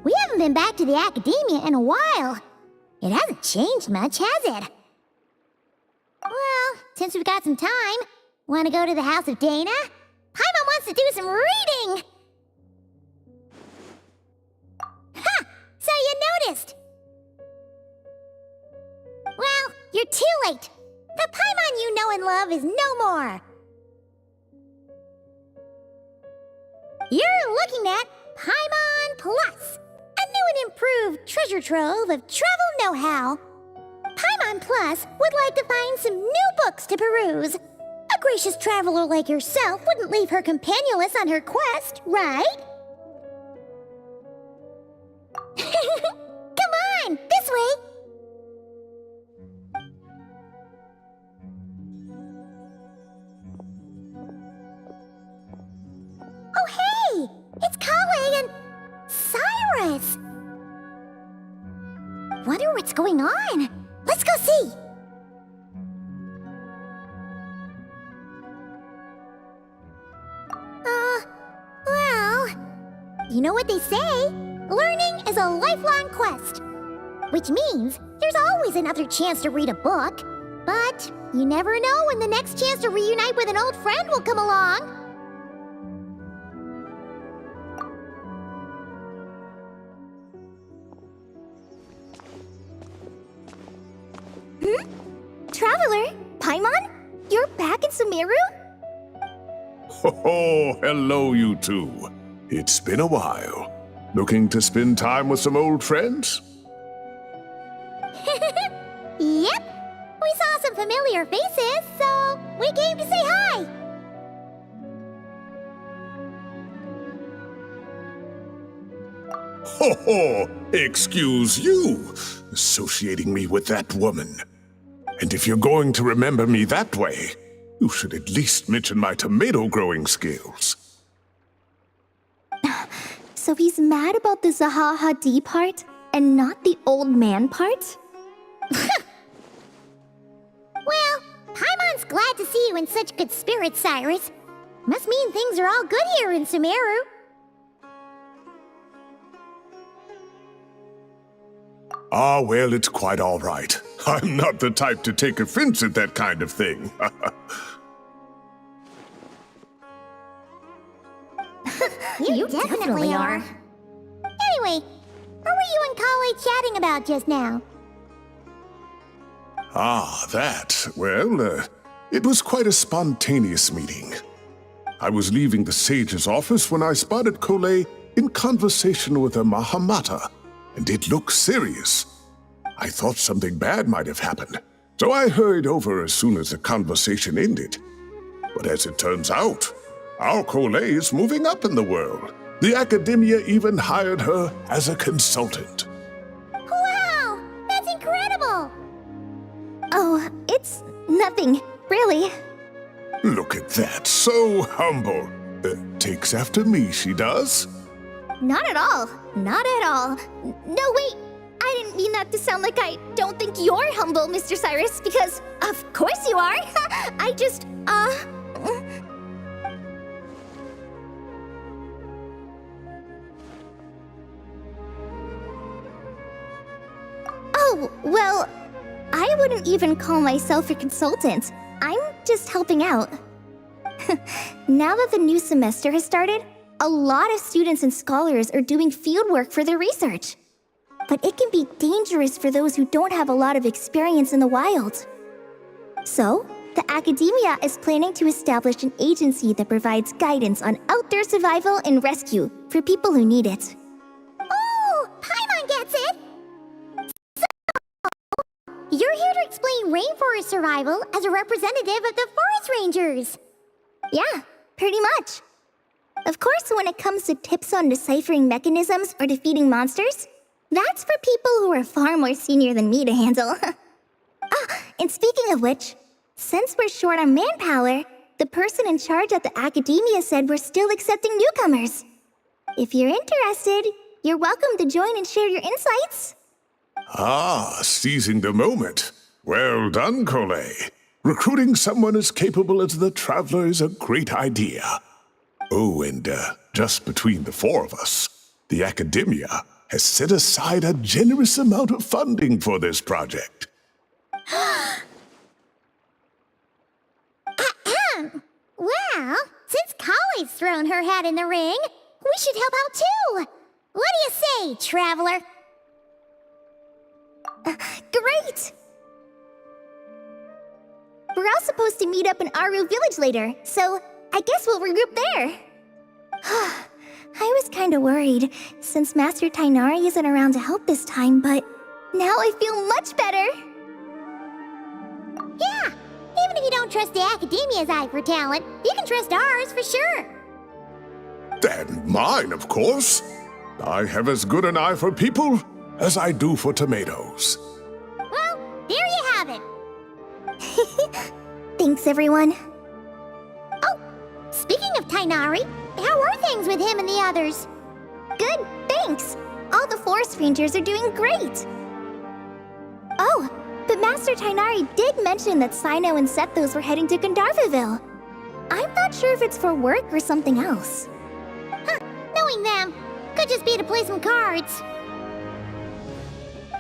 We haven't been back to the academia in a while. It hasn't changed much, has it? Well, since we've got some time, want to go to the house of Dana? Paimon wants to do some reading! Ha! So you noticed! Well, you're too late. The Paimon you know and love is no more. You're looking at Paimon Plus, a new and improved treasure trove of travel know-how. Paimon Plus would like to find some new books to peruse. A gracious traveler like yourself wouldn't leave her companionless on her quest, right? Come on, this way. Oh, hey! It's Kale and Cyrus! Wonder what's going on. Let's go see! Well... You know what they say? Learning is a lifelong quest. Which means there's always another chance to read a book. But you never know when the next chance to reunite with an old friend will come along. Traveler, Paimon? You're back in Sumeru? Oh, hello, you two. It's been a while. Looking to spend time with some old friends? Yep. We saw some familiar faces, so we came to say hi. Ho ho! Excuse you, associating me with that woman. And if you're going to remember me that way, you should at least mention my tomato-growing skills. So he's mad about the Zaha Hadid part, and not the old man part? Well, Paimon's glad to see you in such good spirits, Cyrus. Must mean things are all good here in Sumeru. Ah, well, it's quite all right. I'm not the type to take offense at that kind of thing. You definitely are. Anyway, what were you and Kale chatting about just now? Ah, that. Well, it was quite a spontaneous meeting. I was leaving the sage's office when I spotted Kale in conversation with a Mahamata, and it looked serious. I thought something bad might have happened, so I hurried over as soon as the conversation ended. But as it turns out, our Kale is moving up in the world. The academia even hired her as a consultant. Wow! That's incredible! Oh, it's nothing, really. Look at that, so humble. Takes after me, she does. Not at all. Not at all. No, wait. I didn't mean that to sound like I don't think you're humble, Mr. Cyrus, because of course you are. I just, Oh, well, I wouldn't even call myself a consultant. I'm just helping out. Now that the new semester has started, a lot of students and scholars are doing fieldwork for their research. But it can be dangerous for those who don't have a lot of experience in the wild. So, the academia is planning to establish an agency that provides guidance on outdoor survival and rescue for people who need it. Oh, Paimon gets it! You're here to explain rainforest survival as a representative of the forest rangers. Yeah, pretty much. Of course, when it comes to tips on deciphering mechanisms or defeating monsters, that's for people who are far more senior than me to handle. And speaking of which, since we're short on manpower, the person in charge at the academia said we're still accepting newcomers. If you're interested, you're welcome to join and share your insights. Ah, seizing the moment. Well done, Kale. Recruiting someone as capable as the Traveler is a great idea. Oh, and just between the four of us, The academia has set aside a generous amount of funding for this project. Well, since Kali's thrown her hat in the ring, we should help out too. What do you say, traveler? Great! We're all supposed to meet up in Aru Village later, so I guess we'll regroup there. I was kinda worried, since Master Tainari isn't around to help this time, but now I feel much better. Yeah, even if you don't trust the academia's eye for talent, you can trust ours for sure. And mine, of course. I have as good an eye for people as I do for tomatoes. Well, there you have it. Thanks, everyone. Oh, speaking of Tainari, how are things with him and the others? Good, thanks. All the forest rangers are doing great. Oh, but Master Tainari did mention that Sino and Sethos were heading to Gandharvaville. I'm not sure if it's for work or something else. Huh, knowing them, could just be to play some cards.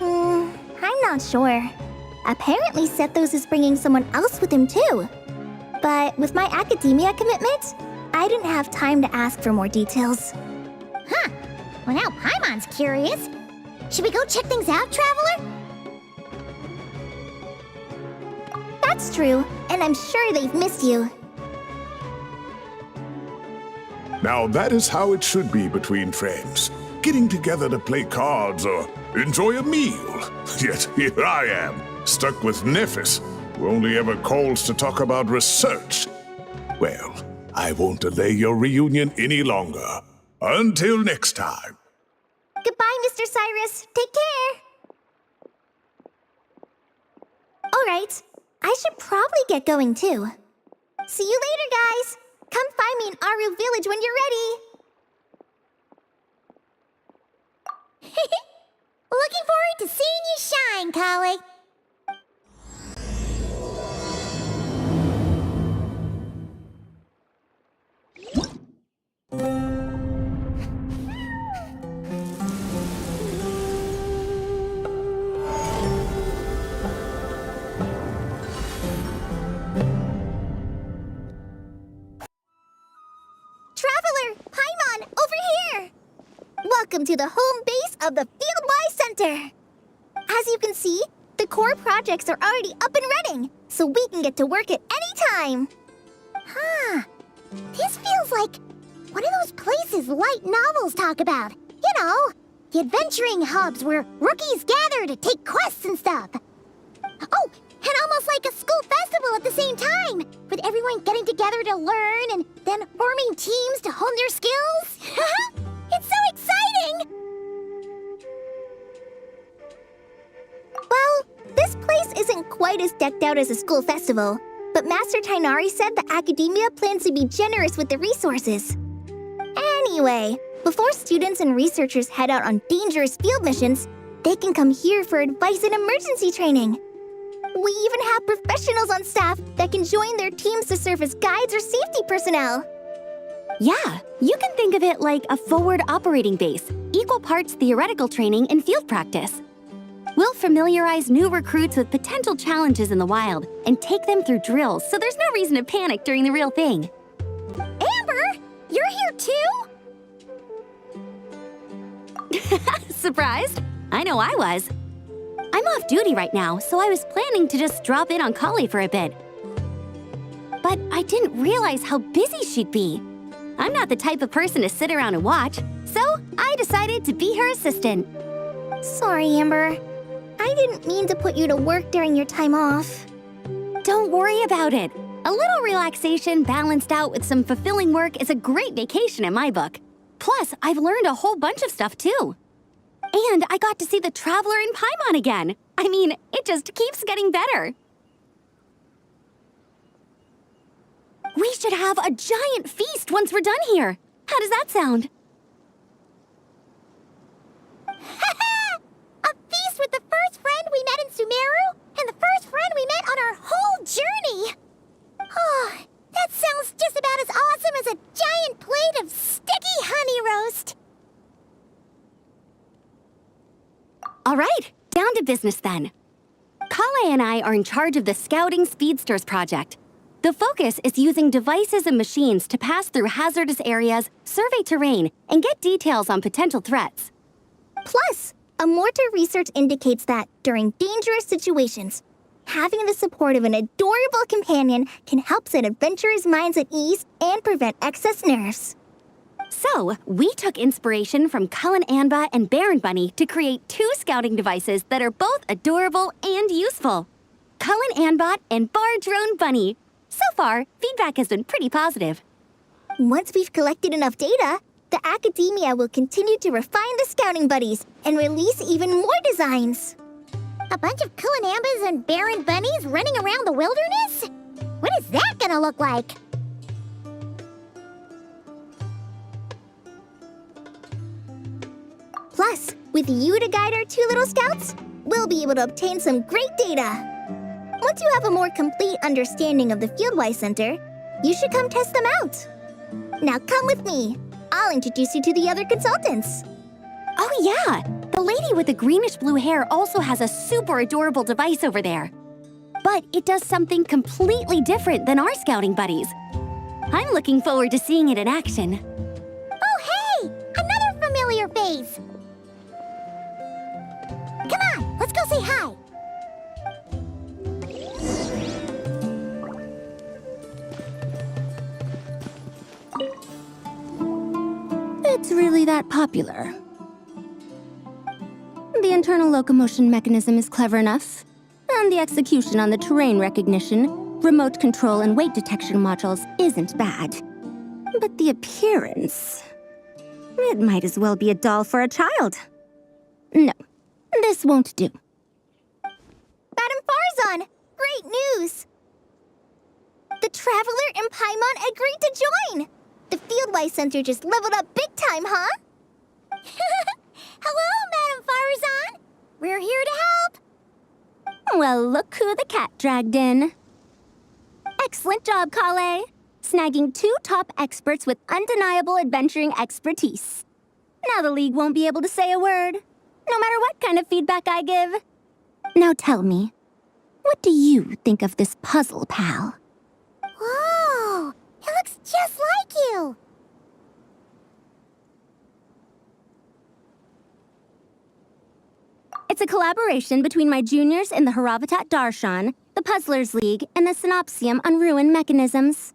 I'm not sure. Apparently Sethos is bringing someone else with him too. But with my academia commitment, I didn't have time to ask for more details. Huh, well now Paimon's curious. Should we go check things out, traveler? That's true, and I'm sure they've missed you. Now that is how it should be between friends. Getting together to play cards or enjoy a meal. Yet here I am, stuck with Nefer, who only ever calls to talk about research. Well, I won't delay your reunion any longer. Until next time. Goodbye, Mr. Cyrus. Take care. All right, I should probably get going too. See you later, guys. Come find me in Aru Village when you're ready. Looking forward to seeing you shine, Kali. Traveler, Paimon, over here! Welcome to the home base of the Fieldwise Center. As you can see, the core projects are already up and running, so we can get to work at any time. Huh. This feels like one of those places light novels talk about. You know, the adventuring hubs where rookies gather to take quests and stuff. Oh, and almost like a school festival at the same time, with everyone getting together to learn and then forming teams to hone their skills. It's so exciting! Well, this place isn't quite as decked out as a school festival, but Master Tainari said the academia plans to be generous with the resources. Anyway, before students and researchers head out on dangerous field missions, they can come here for advice and emergency training. We even have professionals on staff that can join their teams to serve as guides or safety personnel. Yeah, you can think of it like a forward operating base, equal parts theoretical training and field practice. We'll familiarize new recruits with potential challenges in the wild and take them through drills so there's no reason to panic during the real thing. Amber, you're here too? Surprised? I know I was. I'm off duty right now, so I was planning to just drop in on Kali for a bit. But I didn't realize how busy she'd be. I'm not the type of person to sit around and watch, so I decided to be her assistant. Sorry, Amber. I didn't mean to put you to work during your time off. Don't worry about it. A little relaxation balanced out with some fulfilling work is a great vacation in my book. Plus, I've learned a whole bunch of stuff too. And I got to see the Traveler in Paimon again. I mean, it just keeps getting better. We should have a giant feast once we're done here. How does that sound? A feast with the first friend we met in Sumeru and the first friend we met on our whole journey. Oh, that sounds just about as awesome as a giant plate of sticky honey roast. All right, down to business then. Kale and I are in charge of the Scouting Speedsters project. The focus is using devices and machines to pass through hazardous areas, survey terrain, and get details on potential threats. Plus, Amorta research indicates that during dangerous situations, having the support of an adorable companion can help set adventurers' minds at ease and prevent excess nerves. So, we took inspiration from Cullen Anba and Baron Bunny to create 2 scouting devices that are both adorable and useful. Cullen Anbot and Bar Drone Bunny. So far, feedback has been pretty positive. Once we've collected enough data, the academia will continue to refine the scouting buddies and release even more designs. A bunch of Kulanambas and Baron Bunnies running around the wilderness? What is that gonna look like? Plus, with you to guide our 2 little scouts, we'll be able to obtain some great data. Once you have a more complete understanding of the Fieldwise Center, you should come test them out. Now come with me. I'll introduce you to the other consultants. Oh yeah, the lady with the greenish-blue hair also has a super adorable device over there. But it does something completely different than our scouting buddies. I'm looking forward to seeing it in action. Oh, hey! Another familiar face! Come on, let's go say hi. It's really that popular. The internal locomotion mechanism is clever enough, and the execution on the terrain recognition, remote control, and weight detection modules isn't bad. But the appearance... it might as well be a doll for a child. No, this won't do. Madame Farzan, great news! The Traveler and Paimon agreed to join! The Fieldwise Center just leveled up big time, huh? Hello, Madame Farzan. We're here to help. Well, look who the cat dragged in. Excellent job, Kale. Snagging 2 top experts with undeniable adventuring expertise. Now the League won't be able to say a word, no matter what kind of feedback I give. Now tell me, what do you think of this puzzle, pal? Whoa, it looks just like you. It's a collaboration between my juniors in the Haravatat Darshan, the Puzzlers League, and the Synopsium on Ruin Mechanisms.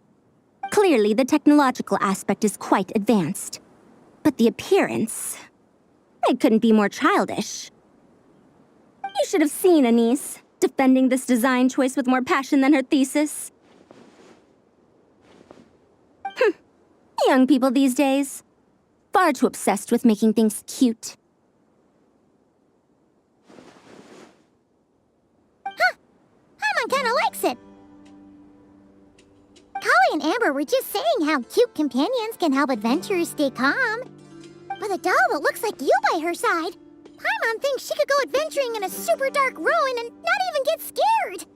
Clearly, the technological aspect is quite advanced. But the appearance... it couldn't be more childish. You should have seen Anise, defending this design choice with more passion than her thesis. Young people these days. Far too obsessed with making things cute. Paimon kinda likes it. Kali and Amber were just saying how cute companions can help adventurers stay calm. With a doll that looks like you by her side, Paimon thinks she could go adventuring in a super dark ruin and not even get scared.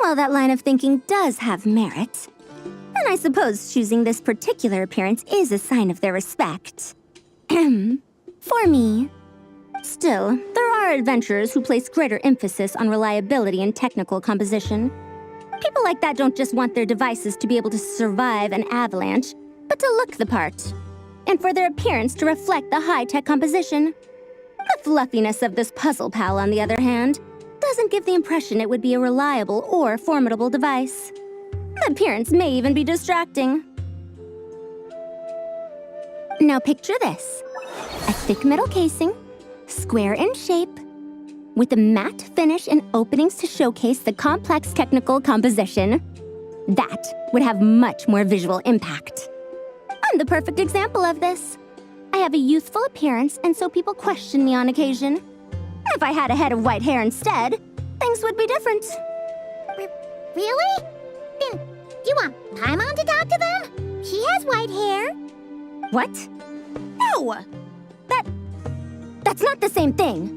Well, that line of thinking does have merit. And I suppose choosing this particular appearance is a sign of their respect. For me. Still, there are adventurers who place greater emphasis on reliability and technical composition. People like that don't just want their devices to be able to survive an avalanche, but to look the part. And for their appearance to reflect the high-tech composition. The fluffiness of this puzzle pal, on the other hand, doesn't give the impression it would be a reliable or formidable device. The appearance may even be distracting. Now picture this. A thick metal casing, square in shape, with a matte finish and openings to showcase the complex technical composition. That would have much more visual impact. I'm the perfect example of this. I have a youthful appearance, and so people question me on occasion. If I had a head of white hair instead, things would be different. Really? Then, do you want Paimon to talk to them? She has white hair. What? No! That's not the same thing.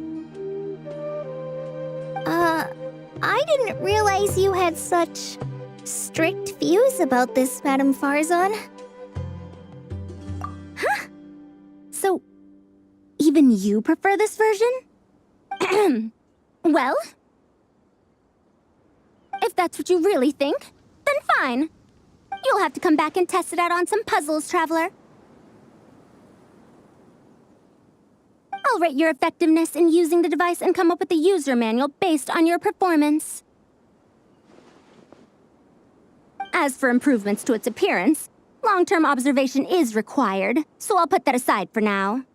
I didn't realize you had such strict views about this, Madame Farzan. Huh? So, even you prefer this version? Well, if that's what you really think, then fine. You'll have to come back and test it out on some puzzles, Traveler. I'll rate your effectiveness in using the device and come up with a user manual based on your performance. As for improvements to its appearance, long-term observation is required, so I'll put that aside for now.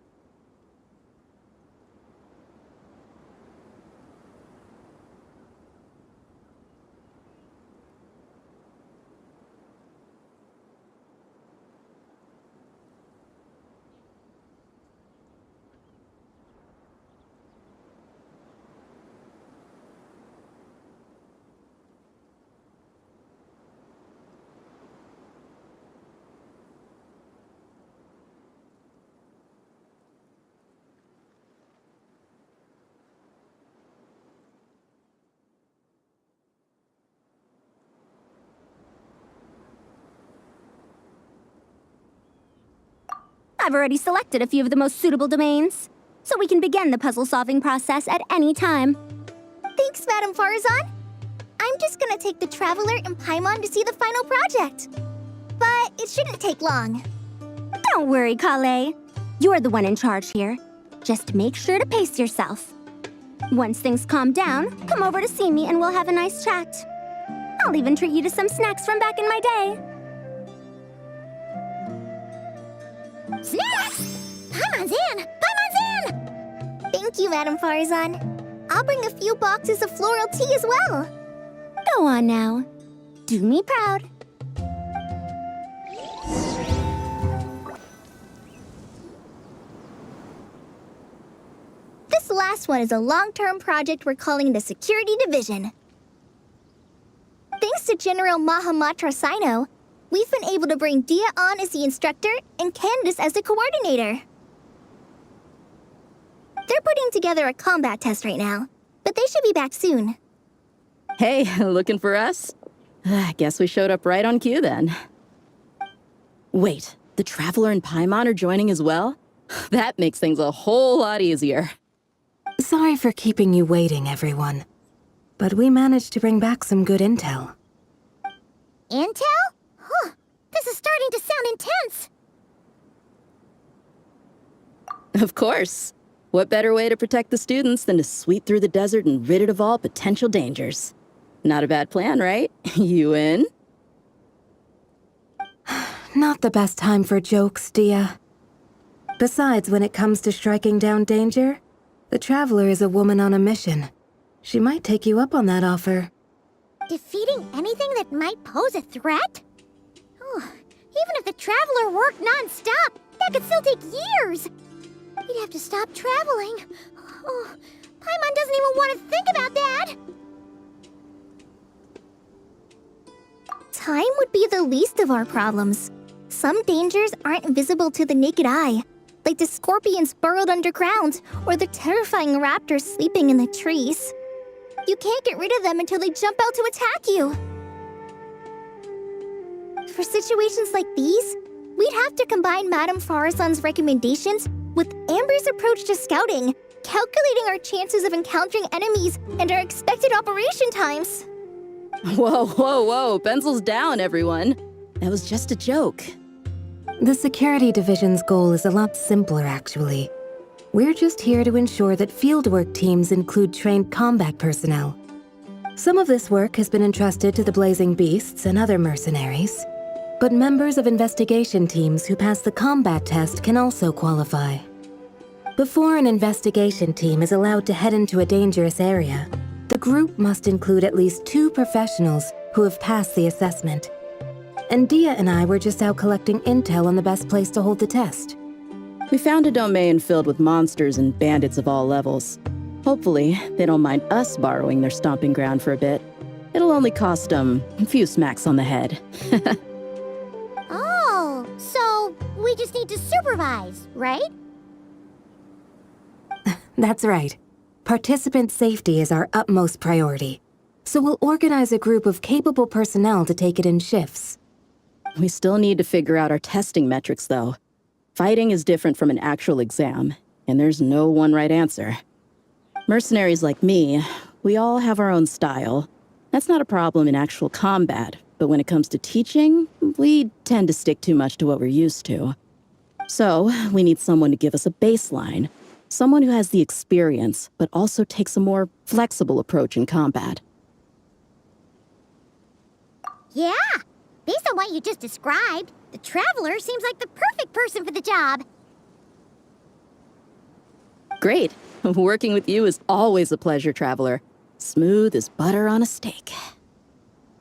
I've already selected a few of the most suitable domains, so we can begin the puzzle-solving process at any time. Thanks, Madam Farazan. I'm just gonna take the Traveler and Paimon to see the final project. But it shouldn't take long. Don't worry, Kale. You're the one in charge here. Just make sure to pace yourself. Once things calm down, come over to see me and we'll have a nice chat. I'll even treat you to some snacks from back in my day. Snacks! Paimon's in! Paimon's in! Thank you, Madam Farazan. I'll bring a few boxes of floral tea as well. Go on now. Do me proud. This last one is a long-term project we're calling the Security Division. Thanks to General Mahamatra Sino, we've been able to bring Dia on as the instructor and Candace as the coordinator. They're putting together a combat test right now, but they should be back soon. Hey, looking for us? I guess we showed up right on cue then. Wait, the Traveler and Paimon are joining as well? That makes things a whole lot easier. Sorry for keeping you waiting, everyone. But we managed to bring back some good intel. Intel? Huh. This is starting to sound intense. Of course. What better way to protect the students than to sweep through the desert and rid it of all potential dangers? Not a bad plan, right? You in? Not the best time for jokes, Dia. Besides, when it comes to striking down danger, the Traveler is a woman on a mission. She might take you up on that offer. Defeating anything that might pose a threat? Oh, even if the Traveler worked non-stop, that could still take years. He'd have to stop traveling. Oh, Paimon doesn't even want to think about that. Time would be the least of our problems. Some dangers aren't visible to the naked eye, like the scorpions burrowed underground or the terrifying raptors sleeping in the trees. You can't get rid of them until they jump out to attack you. For situations like these, we'd have to combine Madame Farazan's recommendations with Amber's approach to scouting, calculating our chances of encountering enemies and our expected operation times. Whoa, whoa, whoa, pencils down, everyone. That was just a joke. The Security Division's goal is a lot simpler, actually. We're just here to ensure that fieldwork teams include trained combat personnel. Some of this work has been entrusted to the Blazing Beasts and other mercenaries, but members of investigation teams who pass the combat test can also qualify. Before an investigation team is allowed to head into a dangerous area, the group must include at least 2 professionals who have passed the assessment. And Dia and I were just out collecting intel on the best place to hold the test. We found a domain filled with monsters and bandits of all levels. Hopefully, they don't mind us borrowing their stomping ground for a bit. It'll only cost them a few smacks on the head. Oh, so we just need to supervise, right? That's right. Participant safety is our utmost priority. So we'll organize a group of capable personnel to take it in shifts. We still need to figure out our testing metrics, though. Fighting is different from an actual exam, and there's no one right answer. Mercenaries like me, we all have our own style. That's not a problem in actual combat, but when it comes to teaching, we tend to stick too much to what we're used to. So, we need someone to give us a baseline. Someone who has the experience, but also takes a more flexible approach in combat. Yeah, based on what you just described, the Traveler seems like the perfect person for the job. Great. Working with you is always a pleasure, Traveler. Smooth as butter on a steak.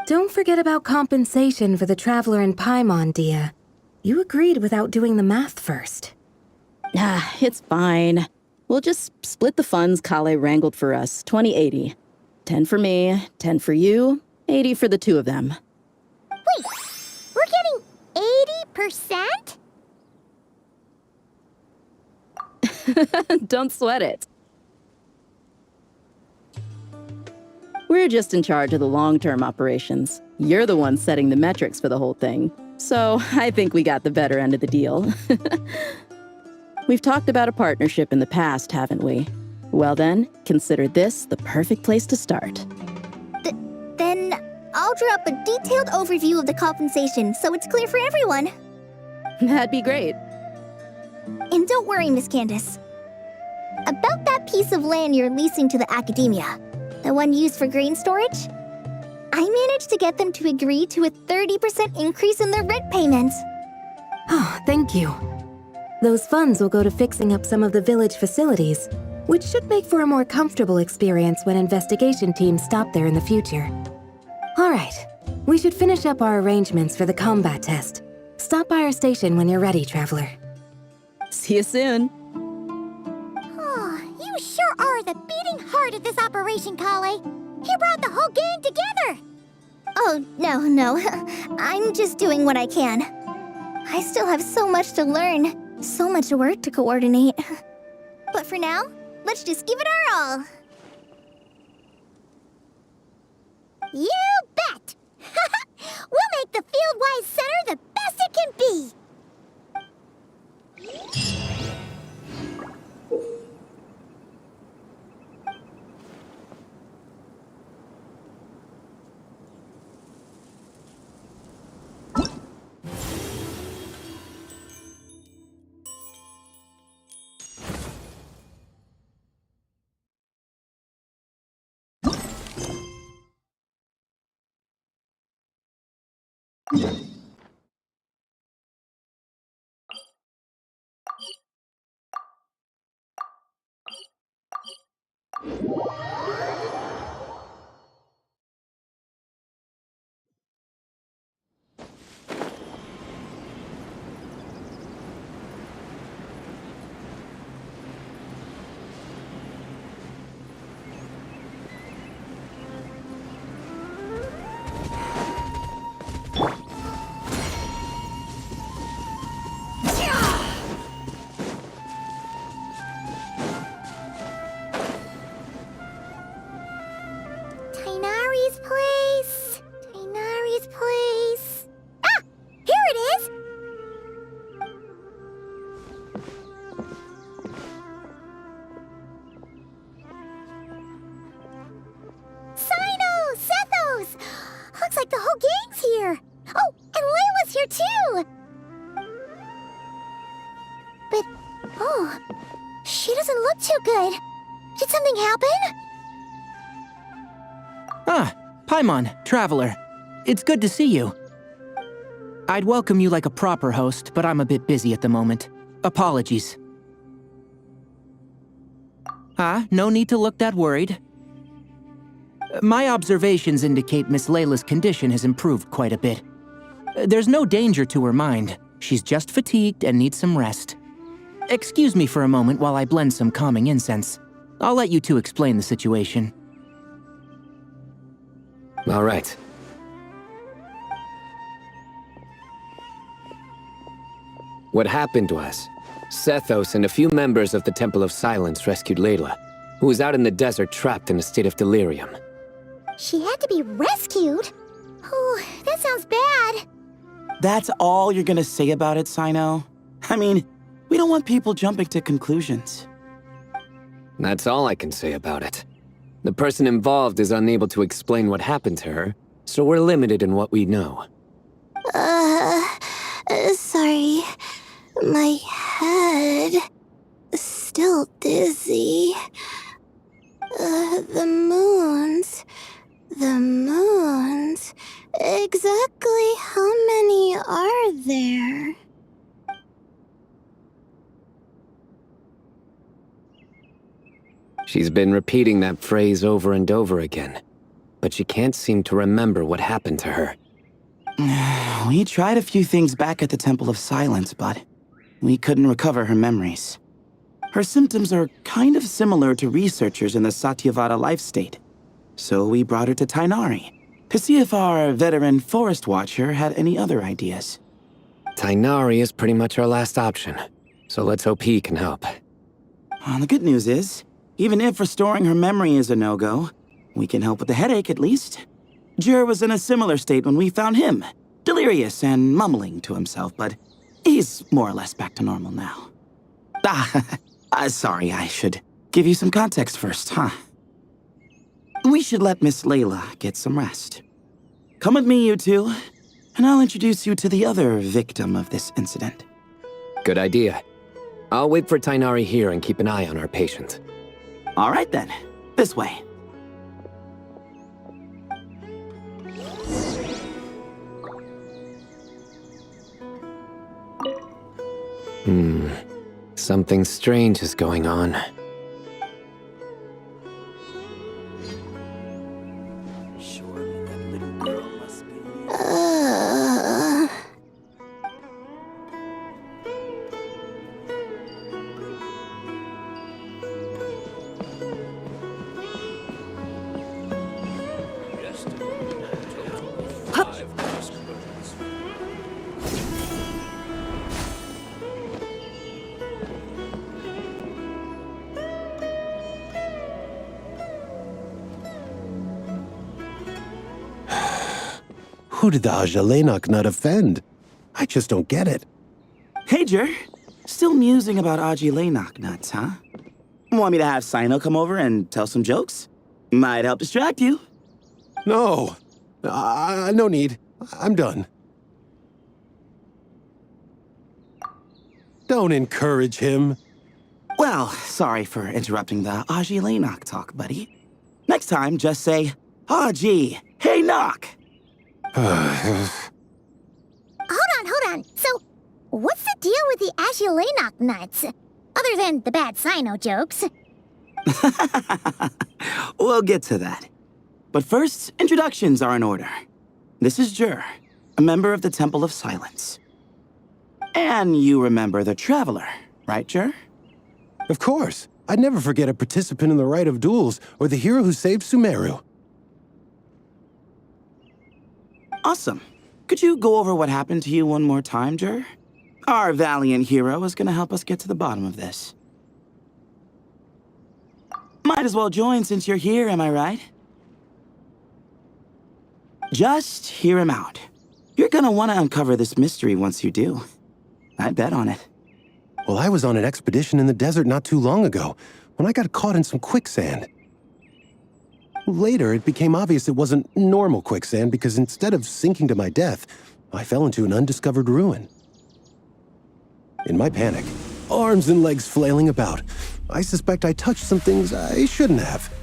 Don't forget about compensation for the Traveler in Paimon, Dia. You agreed without doing the math first. Ah, it's fine. We'll just split the funds Kale wrangled for us, 20-80. 10 for me, 10 for you, 80 for the two of them. Wait, we're getting 80%? Don't sweat it. We're just in charge of the long-term operations. You're the one setting the metrics for the whole thing. So I think we got the better end of the deal. We've talked about a partnership in the past, haven't we? Well then, consider this the perfect place to start. Then I'll draw up a detailed overview of the compensation so it's clear for everyone. That'd be great. And don't worry, Miss Candace. About that piece of land you're leasing to the academia, the one used for grain storage, I managed to get them to agree to a 30% increase in their rent payments. Oh, thank you. Those funds will go to fixing up some of the village facilities, which should make for a more comfortable experience when investigation teams stop there in the future. All right, we should finish up our arrangements for the combat test. Stop by our station when you're ready, Traveler. See you soon. Oh, you sure are the beating heart of this operation, Kale. You brought the whole gang together. Oh, no. I'm just doing what I can. I still have so much to learn, so much work to coordinate. But for now, let's just give it our all. You bet! We'll make the Fieldwise Center the best it can be! Tainari's place. Ah! Here it is! Sino! Sethos! Looks like the whole gang's here. Oh, and Layla's here too! But, oh, she doesn't look too good. Did something happen? Ah, Paimon, Traveler. It's good to see you. I'd welcome you like a proper host, but I'm a bit busy at the moment. Apologies. No need to look that worried. My observations indicate Miss Layla's condition has improved quite a bit. There's no danger to her mind. She's just fatigued and needs some rest. Excuse me for a moment while I blend some calming incense. I'll let you two explain the situation. All right. What happened was, Sethos and a few members of the Temple of Silence rescued Layla, who was out in the desert trapped in a state of delirium. She had to be rescued? Oh, that sounds bad. That's all you're gonna say about it, Sino? I mean, we don't want people jumping to conclusions. That's all I can say about it. The person involved is unable to explain what happened to her, so we're limited in what we know. Sorry. My head. Still dizzy. The moons. Exactly how many are there? She's been repeating that phrase over and over again, but she can't seem to remember what happened to her. We tried a few things back at the Temple of Silence, but we couldn't recover her memories. Her symptoms are kind of similar to researchers in the Satyavada life state. So we brought her to Tainari to see if our veteran forest watcher had any other ideas. Tainari is pretty much our last option, so let's hope he can help. The good news is, even if restoring her memory is a no-go, we can help with the headache at least. Jur was in a similar state when we found him, delirious and mumbling to himself, but he's more or less back to normal now. Sorry, I should give you some context first, huh? We should let Miss Layla get some rest. Come with me, you two, and I'll introduce you to the other victim of this incident. Good idea. I'll wait for Tainari here and keep an eye on our patient. All right then, this way. Something strange is going on. Surely that little girl must be... Who did the Ajalenok not offend? I just don't get it. Hey, Jur. Still musing about Aji Laynock nuts, huh? Want me to have Sino come over and tell some jokes? Might help distract you. No. No need. I'm done. Don't encourage him. Well, sorry for interrupting the Aji Laynock talk, buddy. Next time, just say, Aji, hey, knock! Hold on. So, what's the deal with the Ashilenok nuts? Other than the bad Sino jokes. We'll get to that. But first, introductions are in order. This is Jur, a member of the Temple of Silence. And you remember the Traveler, right, Jur? Of course. I'd never forget a participant in the Rite of Duels or the hero who saved Sumeru. Awesome. Could you go over what happened to you one more time, Jur? Our valiant hero is gonna help us get to the bottom of this. Might as well join since you're here, am I right? Just hear him out. You're gonna want to uncover this mystery once you do. I'd bet on it. Well, I was on an expedition in the desert not too long ago, when I got caught in some quicksand. Later, it became obvious it wasn't normal quicksand because instead of sinking to my death, I fell into an undiscovered ruin. In my panic, arms and legs flailing about, I suspect I touched some things I shouldn't have.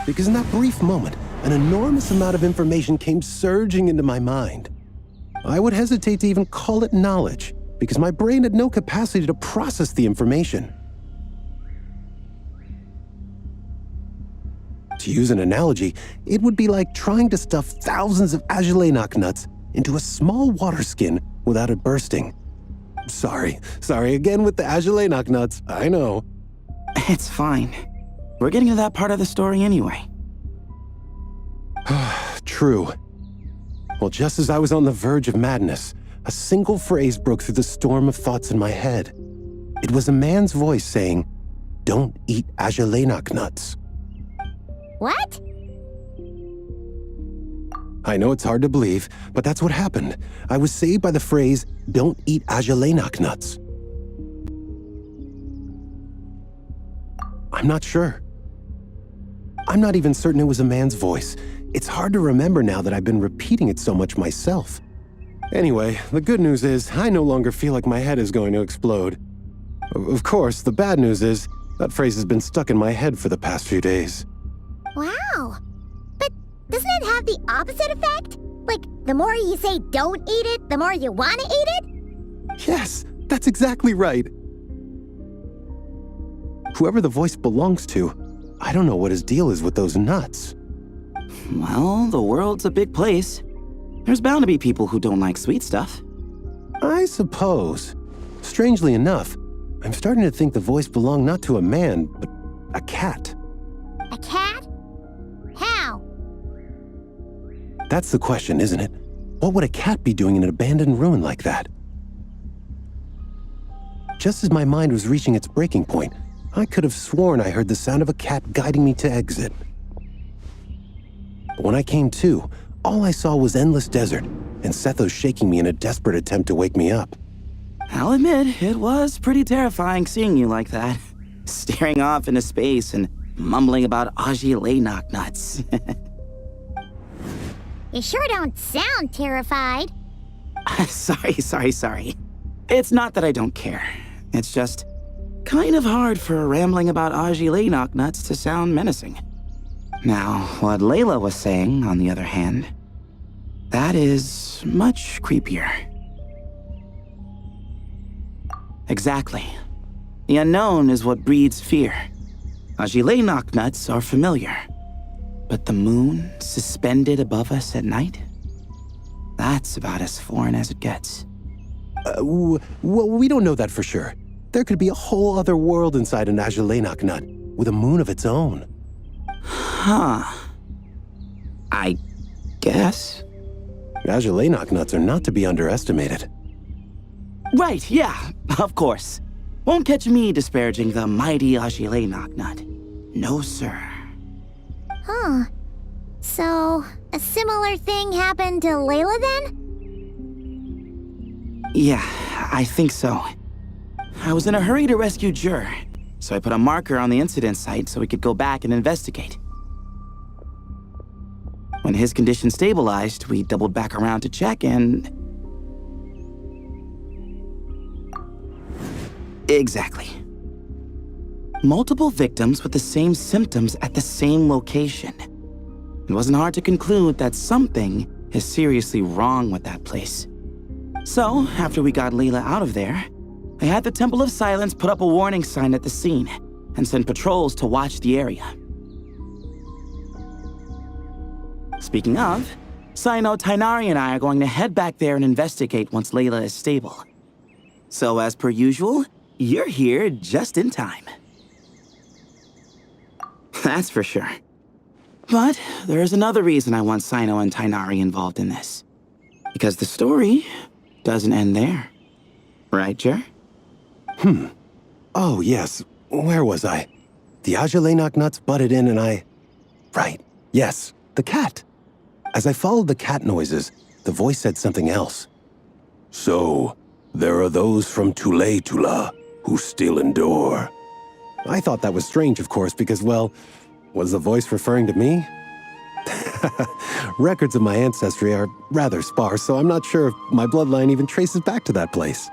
Because in that brief moment, an enormous amount of information came surging into my mind. I would hesitate to even call it knowledge, because my brain had no capacity to process the information. To use an analogy, it would be like trying to stuff thousands of Ajalenok nuts into a small water skin without it bursting. Sorry again with the Ajalenok nuts, I know. It's fine. We're getting to that part of the story anyway. True. Well, just as I was on the verge of madness, a single phrase broke through the storm of thoughts in my head. It was a man's voice saying, "Don't eat Ajalenok nuts." What? I know it's hard to believe, but that's what happened. I was saved by the phrase, "Don't eat Ajalenok nuts." I'm not sure. I'm not even certain it was a man's voice. It's hard to remember now that I've been repeating it so much myself. Anyway, the good news is I no longer feel like my head is going to explode. Of course, the bad news is that phrase has been stuck in my head for the past few days. Wow. But doesn't it have the opposite effect? Like, the more you say don't eat it, the more you want to eat it? Yes, that's exactly right. Whoever the voice belongs to, I don't know what his deal is with those nuts. Well, the world's a big place. There's bound to be people who don't like sweet stuff. I suppose. Strangely enough, I'm starting to think the voice belonged not to a man, but a cat. A cat? How? That's the question, isn't it? What would a cat be doing in an abandoned ruin like that? Just as my mind was reaching its breaking point, I could have sworn I heard the sound of a cat guiding me to exit. But when I came to, all I saw was endless desert, and Sethos shaking me in a desperate attempt to wake me up. I'll admit, it was pretty terrifying seeing you like that. Staring off into space and mumbling about Layla nuts. You sure don't sound terrified. Sorry. It's not that I don't care. It's just kind of hard for rambling about Layla nuts to sound menacing. Now, what Layla was saying, on the other hand, that is much creepier. Exactly. The unknown is what breeds fear. Layla nuts are familiar. But the moon suspended above us at night? That's about as foreign as it gets. Well, we don't know that for sure. There could be a whole other world inside an Layla nut, with a moon of its own. Huh. I guess. Layla nuts are not to be underestimated. Right, yeah, of course. Won't catch me disparaging the mighty Layla nut. No, sir. Huh. So, a similar thing happened to Layla then? Yeah, I think so. I was in a hurry to rescue Jur, so I put a marker on the incident site so we could go back and investigate. When his condition stabilized, we doubled back around to check and... Exactly. Multiple victims with the same symptoms at the same location. It wasn't hard to conclude that something is seriously wrong with that place. So, after we got Layla out of there, I had the Temple of Silence put up a warning sign at the scene and send patrols to watch the area. Speaking of, Sino, Tighnari, and I are going to head back there and investigate once Layla is stable. So, as per usual, you're here just in time. That's for sure. But there is another reason I want Sino and Tighnari involved in this. Because the story doesn't end there. Right, Jer? Oh, yes. Where was I? The Layla nuts butted in and I... Right. Yes, the cat. As I followed the cat noises, the voice said something else. So, there are those from Lait-la who still endure. I thought that was strange, of course, because, well, was the voice referring to me? Records of my ancestry are rather sparse, so I'm not sure if my bloodline even traces back to that place.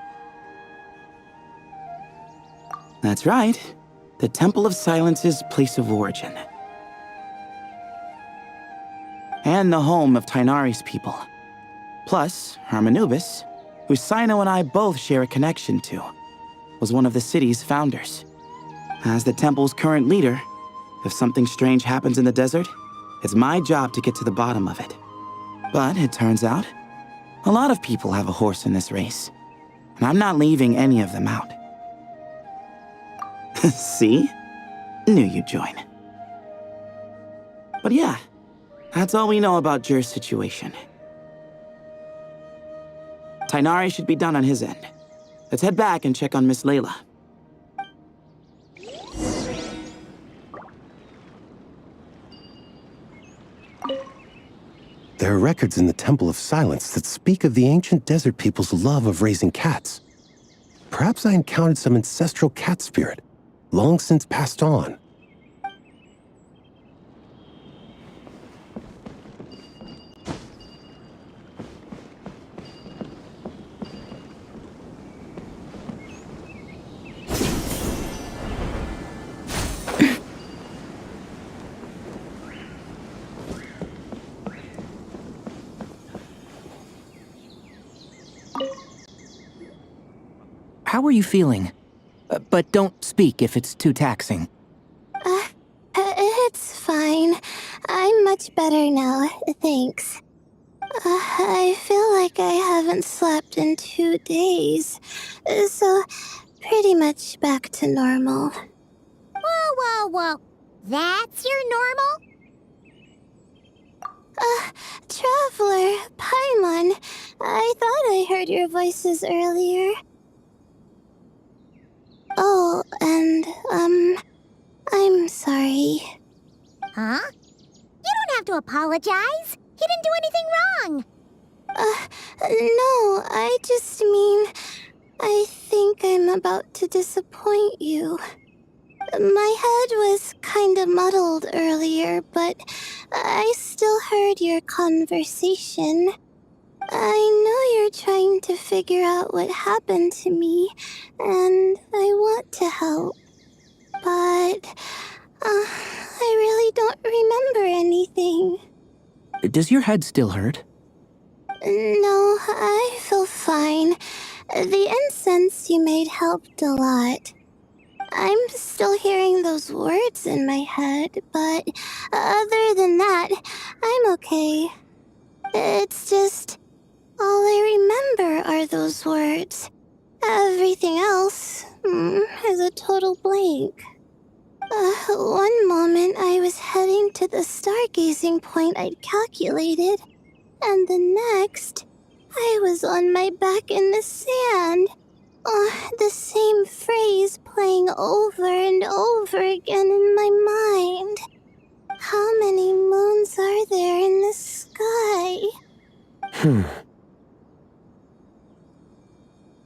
That's right. The Temple of Silence's place of origin. And the home of Tighnari's people. Plus, Hermanubis, who Sino and I both share a connection to, was one of the city's founders. As the temple's current leader, if something strange happens in the desert, it's my job to get to the bottom of it. But it turns out, a lot of people have a horse in this race, and I'm not leaving any of them out. See? Knew you'd join. But yeah, that's all we know about Jur's situation. Tighnari should be done on his end. Let's head back and check on Miss Layla. There are records in the Temple of Silence that speak of the ancient desert people's love of raising cats. Perhaps I encountered some ancestral cat spirit, long since passed on. how are you feeling? But don't speak if it's too taxing. It's fine. I'm much better now, thanks. I feel like I haven't slept in 2 days, so pretty much back to normal. Whoa, whoa, whoa. That's your normal? Traveler, Paimon, I thought I heard your voices earlier. Oh, and, I'm sorry. Huh? You don't have to apologize. He didn't do anything wrong. No, I just mean, I think I'm about to disappoint you. My head was kinda muddled earlier, but I still heard your conversation. I know you're trying to figure out what happened to me, and I want to help. But, I really don't remember anything. Does your head still hurt? No, I feel fine. The incense you made helped a lot. I'm still hearing those words in my head, but other than that, I'm okay. It's just, all I remember are those words. Everything else is a total blank. One moment I was heading to the stargazing point I'd calculated, and the next, I was on my back in the sand. The same phrase playing over and over again in my mind. How many moons are there in the sky?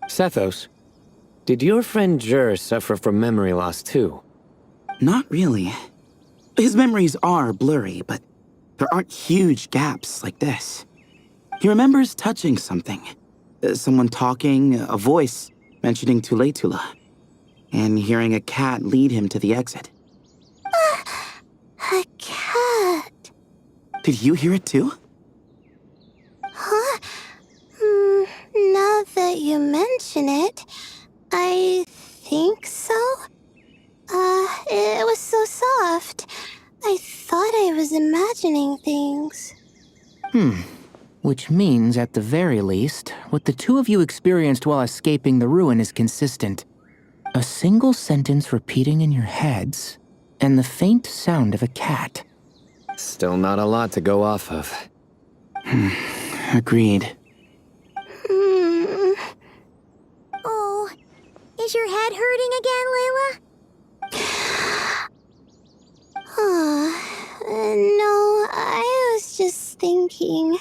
Sethos, did your friend Jur suffer from memory loss too? Not really. His memories are blurry, but there aren't huge gaps like this. He remembers touching something. Someone talking, a voice mentioning to Lait-la, and hearing a cat lead him to the exit. A cat. Did you hear it too? Huh? Now that you mention it, I think so. It was so soft. I thought I was imagining things. Which means, at the very least, what the two of you experienced while escaping the ruin is consistent. A single sentence repeating in your heads, and the faint sound of a cat. Still not a lot to go off of. Agreed. Oh, is your head hurting again, Layla? No, I was just thinking.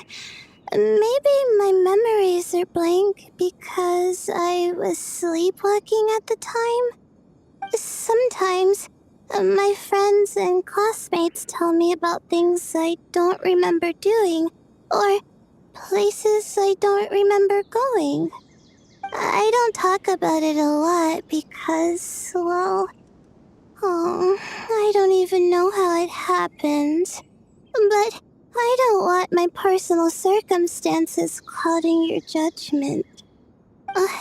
Maybe my memories are blank because I was sleepwalking at the time. Sometimes, my friends and classmates tell me about things I don't remember doing, or places I don't remember going. I don't talk about it a lot because, well, I don't even know how it happened. But I don't want my personal circumstances clouding your judgment.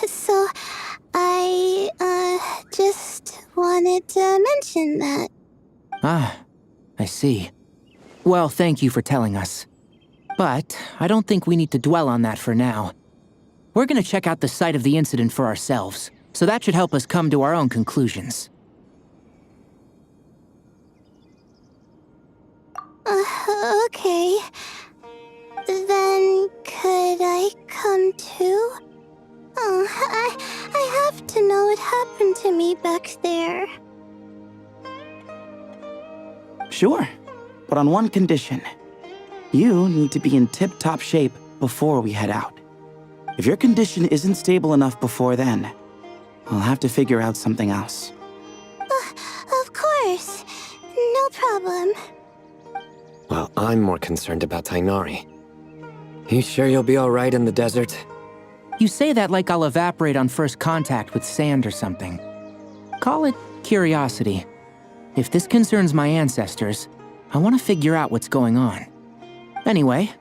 So I, just wanted to mention that. Ah, I see. Well, thank you for telling us. But I don't think we need to dwell on that for now. We're gonna check out the site of the incident for ourselves, so that should help us come to our own conclusions. Okay. Then could I come too? I have to know what happened to me back there. Sure, but on one condition. You need to be in tip-top shape before we head out. If your condition isn't stable enough before then, I'll have to figure out something else. Of course. No problem. Well, I'm more concerned about Tainari. You sure you'll be alright in the desert? You say that like I'll evaporate on first contact with sand or something. Call it curiosity. If this concerns my ancestors, I want to figure out what's going on. Anyway,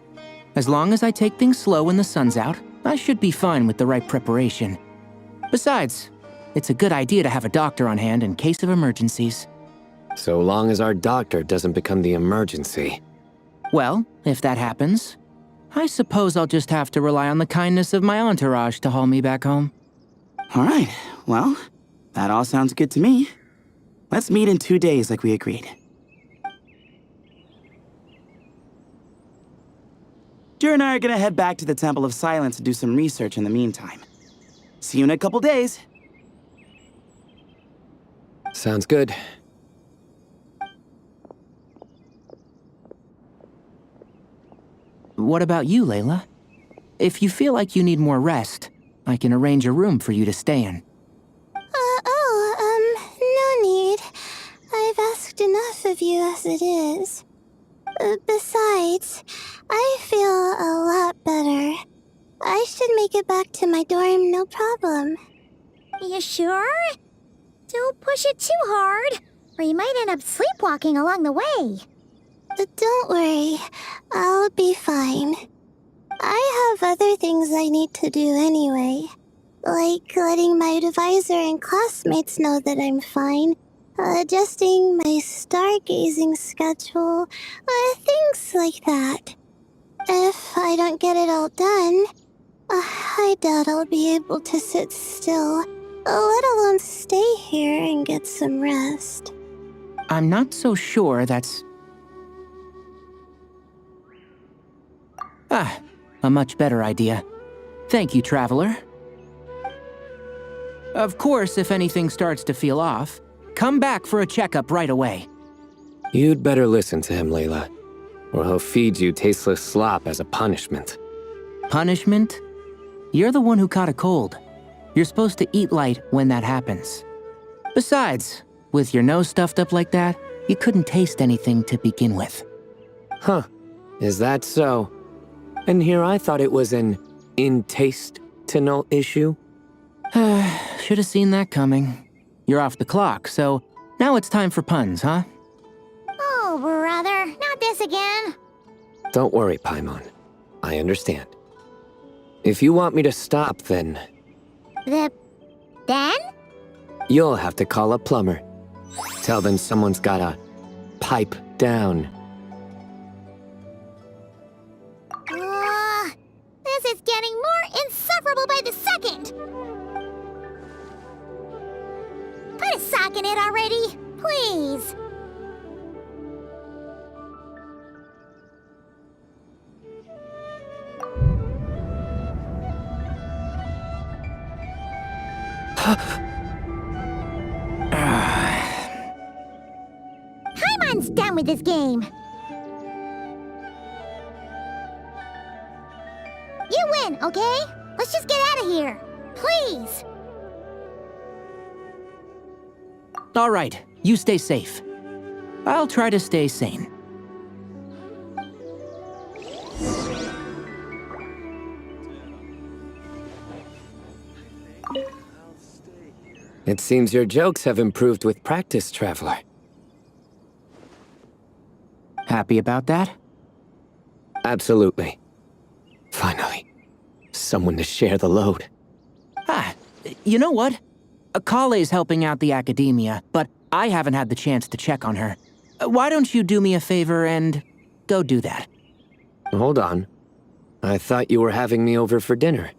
as long as I take things slow when the sun's out, I should be fine with the right preparation. Besides, It's a good idea to have a doctor on hand in case of emergencies. So long as our doctor doesn't become the emergency. Well, if that happens, I suppose I'll just have to rely on the kindness of my entourage to haul me back home. All right, well, that all sounds good to me. Let's meet in 2 days like we agreed. Jer and I are gonna head back to the Temple of Silence to do some research in the meantime. See you in a couple days. Sounds good. What about you, Layla? If you feel like you need more rest, I can arrange a room for you to stay in. No need. I've asked enough of you as it is. Besides, I feel a lot better. I should make it back to my dorm, no problem. You sure? Don't push it too hard, or you might end up sleepwalking along the way. Don't worry, I'll be fine. I have other things I need to do anyway. Like letting my advisor and classmates know that I'm fine, adjusting my stargazing schedule, things like that. If I don't get it all done, I doubt I'll be able to sit still, let alone stay here and get some rest. I'm not so sure that's... a much better idea. Thank you, Traveler. Of course, if anything starts to feel off, come back for a checkup right away. You'd better listen to him, Layla, or he'll feed you tasteless slop as a punishment. Punishment? You're the one who caught a cold. You're supposed to eat light when that happens. Besides, with your nose stuffed up like that, you couldn't taste anything to begin with. Huh, is that so? And here I thought it was an intestinal issue. Should have seen that coming. You're off the clock, so now it's time for puns, huh? Oh, brother, not this again. Don't worry, Paimon. I understand. If you want me to stop, then Then? you'll have to call a plumber. Tell them someone's gotta pipe down. This is getting more insufferable by the second. Put a sock in it already, please. Paimon's done with this game. You win, okay? Let's just get out of here. Please. All right, you stay safe. I'll try to stay sane. It seems your jokes have improved with practice, Traveler. Happy about that? Absolutely. Finally, someone to share the load. You know what? Kale's helping out the academia, but I haven't had the chance to check on her. Why don't you do me a favor and go do that? Hold on. I thought you were having me over for dinner.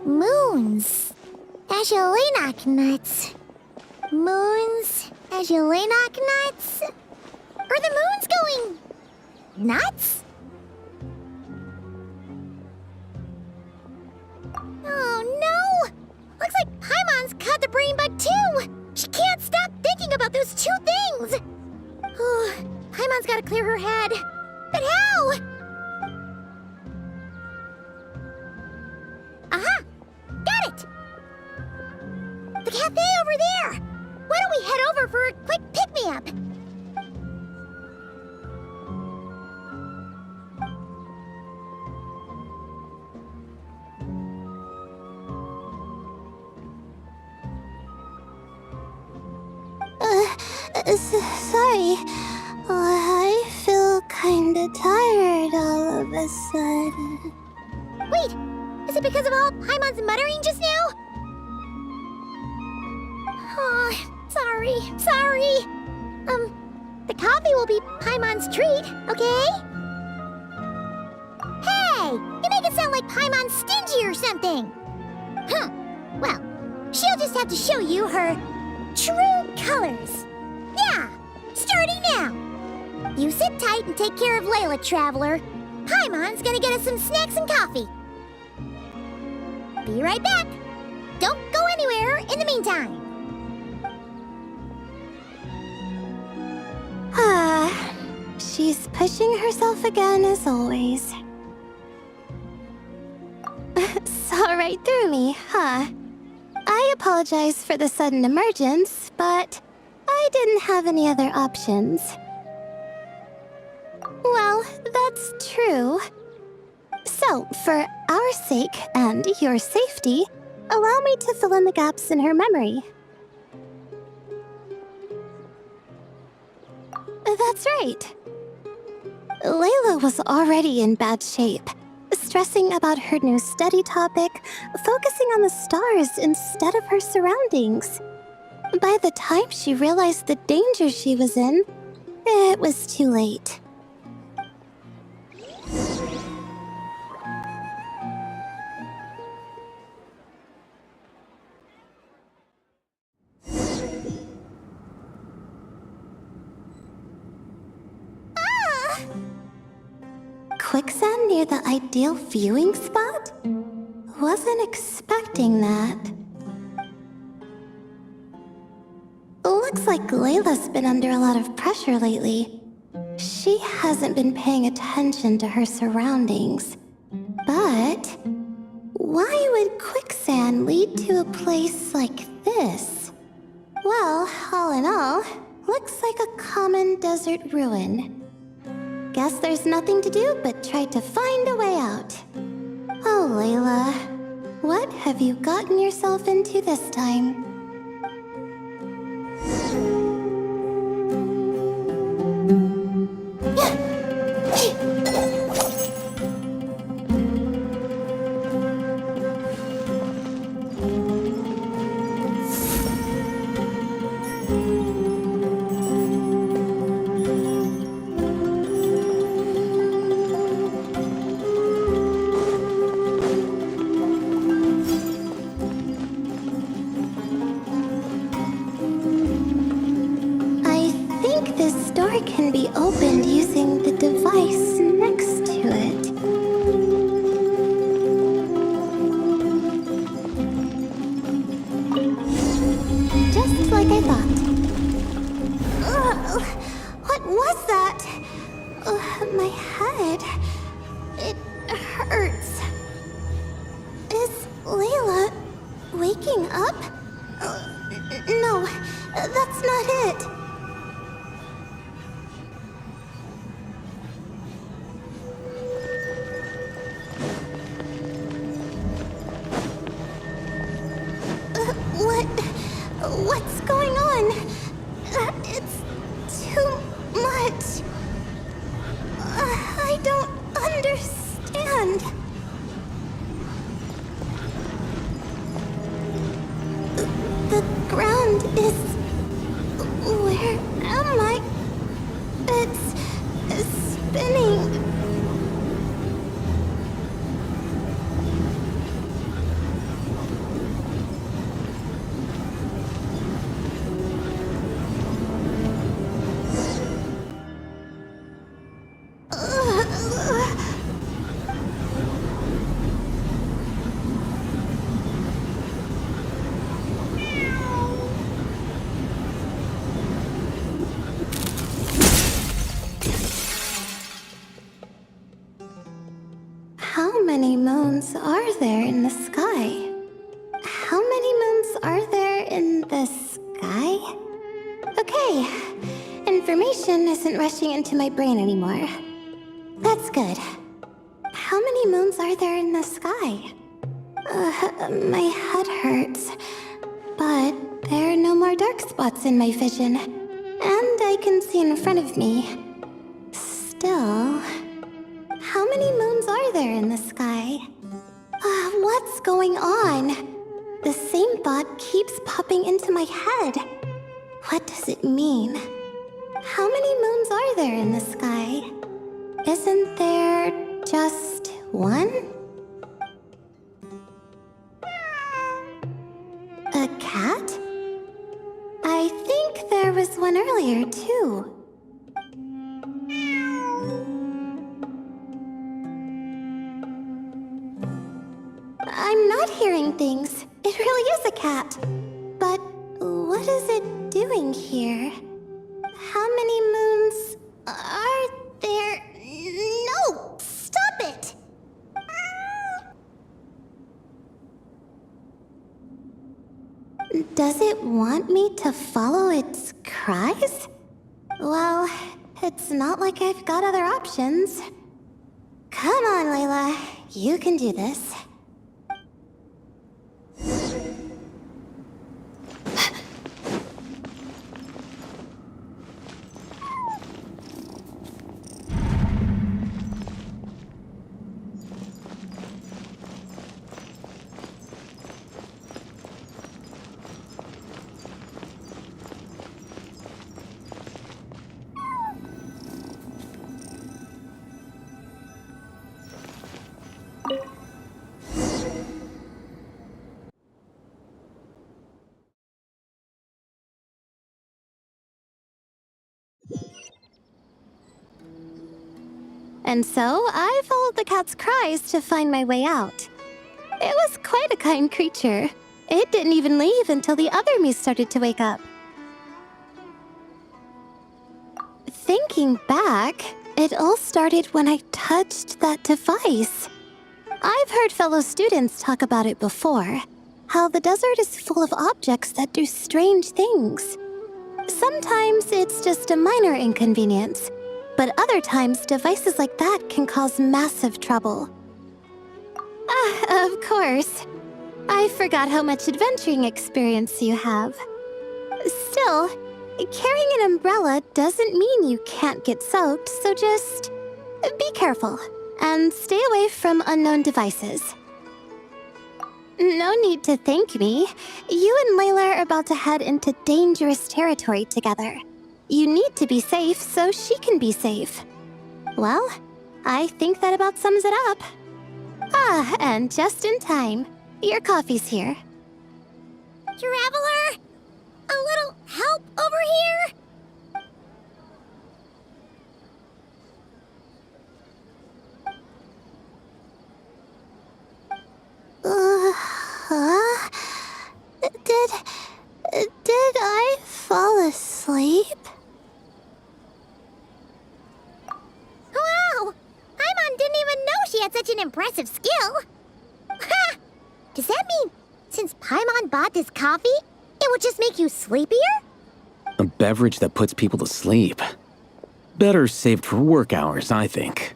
Moons. Azulenak nuts. Moons. Azulenak nuts. Are the moons going nuts? Oh no! Looks like Paimon's caught the brain bug too! She can't stop thinking about those two things! Oh, Paimon's gotta clear her head. But how? Aha! Got it! The cafe over there! Why don't we head over for a quick pick-me-up? Sorry. I feel kinda tired all of a sudden. Wait! Is it because of all Paimon's muttering just now? Oh, sorry. The coffee will be Paimon's treat, okay? Hey! You make it sound like Paimon's stingy or something! Huh. Well, she'll just have to show you her true colors. Yeah! Starting now! You sit tight and take care of Layla, Traveler. Paimon's gonna get us some snacks and coffee. Be right back. Don't go anywhere in the meantime. She's pushing herself again as always. Saw right through me, huh? I apologize for the sudden emergence, but I didn't have any other options. Well, that's true. So, for our sake and your safety, allow me to fill in the gaps in her memory. That's right. Layla was already in bad shape, stressing about her new study topic, focusing on the stars instead of her surroundings. By the time she realized the danger she was in, it was too late. Quicksand near the ideal viewing spot? Wasn't expecting that. Looks like Layla's been under a lot of pressure lately. She hasn't been paying attention to her surroundings. But why would quicksand lead to a place like this? Well, all in all, looks like a common desert ruin. Guess there's nothing to do but try to find a way out. Oh, Layla, what have you gotten yourself into this time? Can be opened using the device next to it. Just like I thought. What was that? My head. It hurts. Is Layla waking up? No, that's not it. What's going on? It's too much. I don't understand. The ground is... Where am I? It's spinning. How many moons are there in the sky? How many moons are there in the sky? Okay, information isn't rushing into my brain anymore. That's good. How many moons are there in the sky? My head hurts, but there are no more dark spots in my vision. And I can see in front of me. Still, how many moons are there in the sky? What's going on? The same thought keeps popping into my head. What does it mean? How many moons are there in the sky? Isn't there just one? A cat? I think there was one earlier, too. I'm not hearing things. It really is a cat. But what is it doing here? How many moons are there? No! Stop it! Does it want me to follow its cries? Well, it's not like I've got other options. Come on, Layla. You can do this. And so, I followed the cat's cries to find my way out. It was quite a kind creature. It didn't even leave until the other me started to wake up. Thinking back, it all started when I touched that device. I've heard fellow students talk about it before. How the desert is full of objects that do strange things. Sometimes it's just a minor inconvenience. But other times, devices like that can cause massive trouble. Of course. I forgot how much adventuring experience you have. Still, carrying an umbrella doesn't mean you can't get soaked, so just be careful and stay away from unknown devices. No need to thank me. You and Layla are about to head into dangerous territory together. You need to be safe so she can be safe. Well, I think that about sums it up. And just in time. Your coffee's here. Traveler! A little help over here? Did I fall asleep? Wow! Paimon didn't even know she had such an impressive skill. Ha! Does that mean since Paimon bought this coffee, it would just make you sleepier? A beverage that puts people to sleep. Better saved for work hours, I think.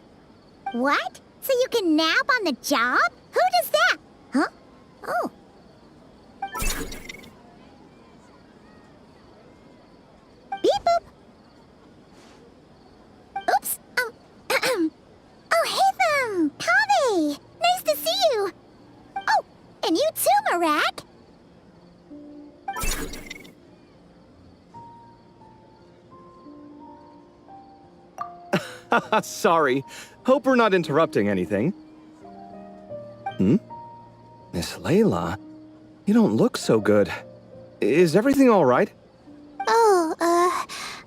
What? So you can nap on the job? Who does that? Huh? Oh. Beep boop. Oops. Oh, hey them. Kave. Nice to see you. Oh, and you too, Marak. Sorry. Hope we're not interrupting anything. Miss Layla, you don't look so good. Is everything all right? Oh,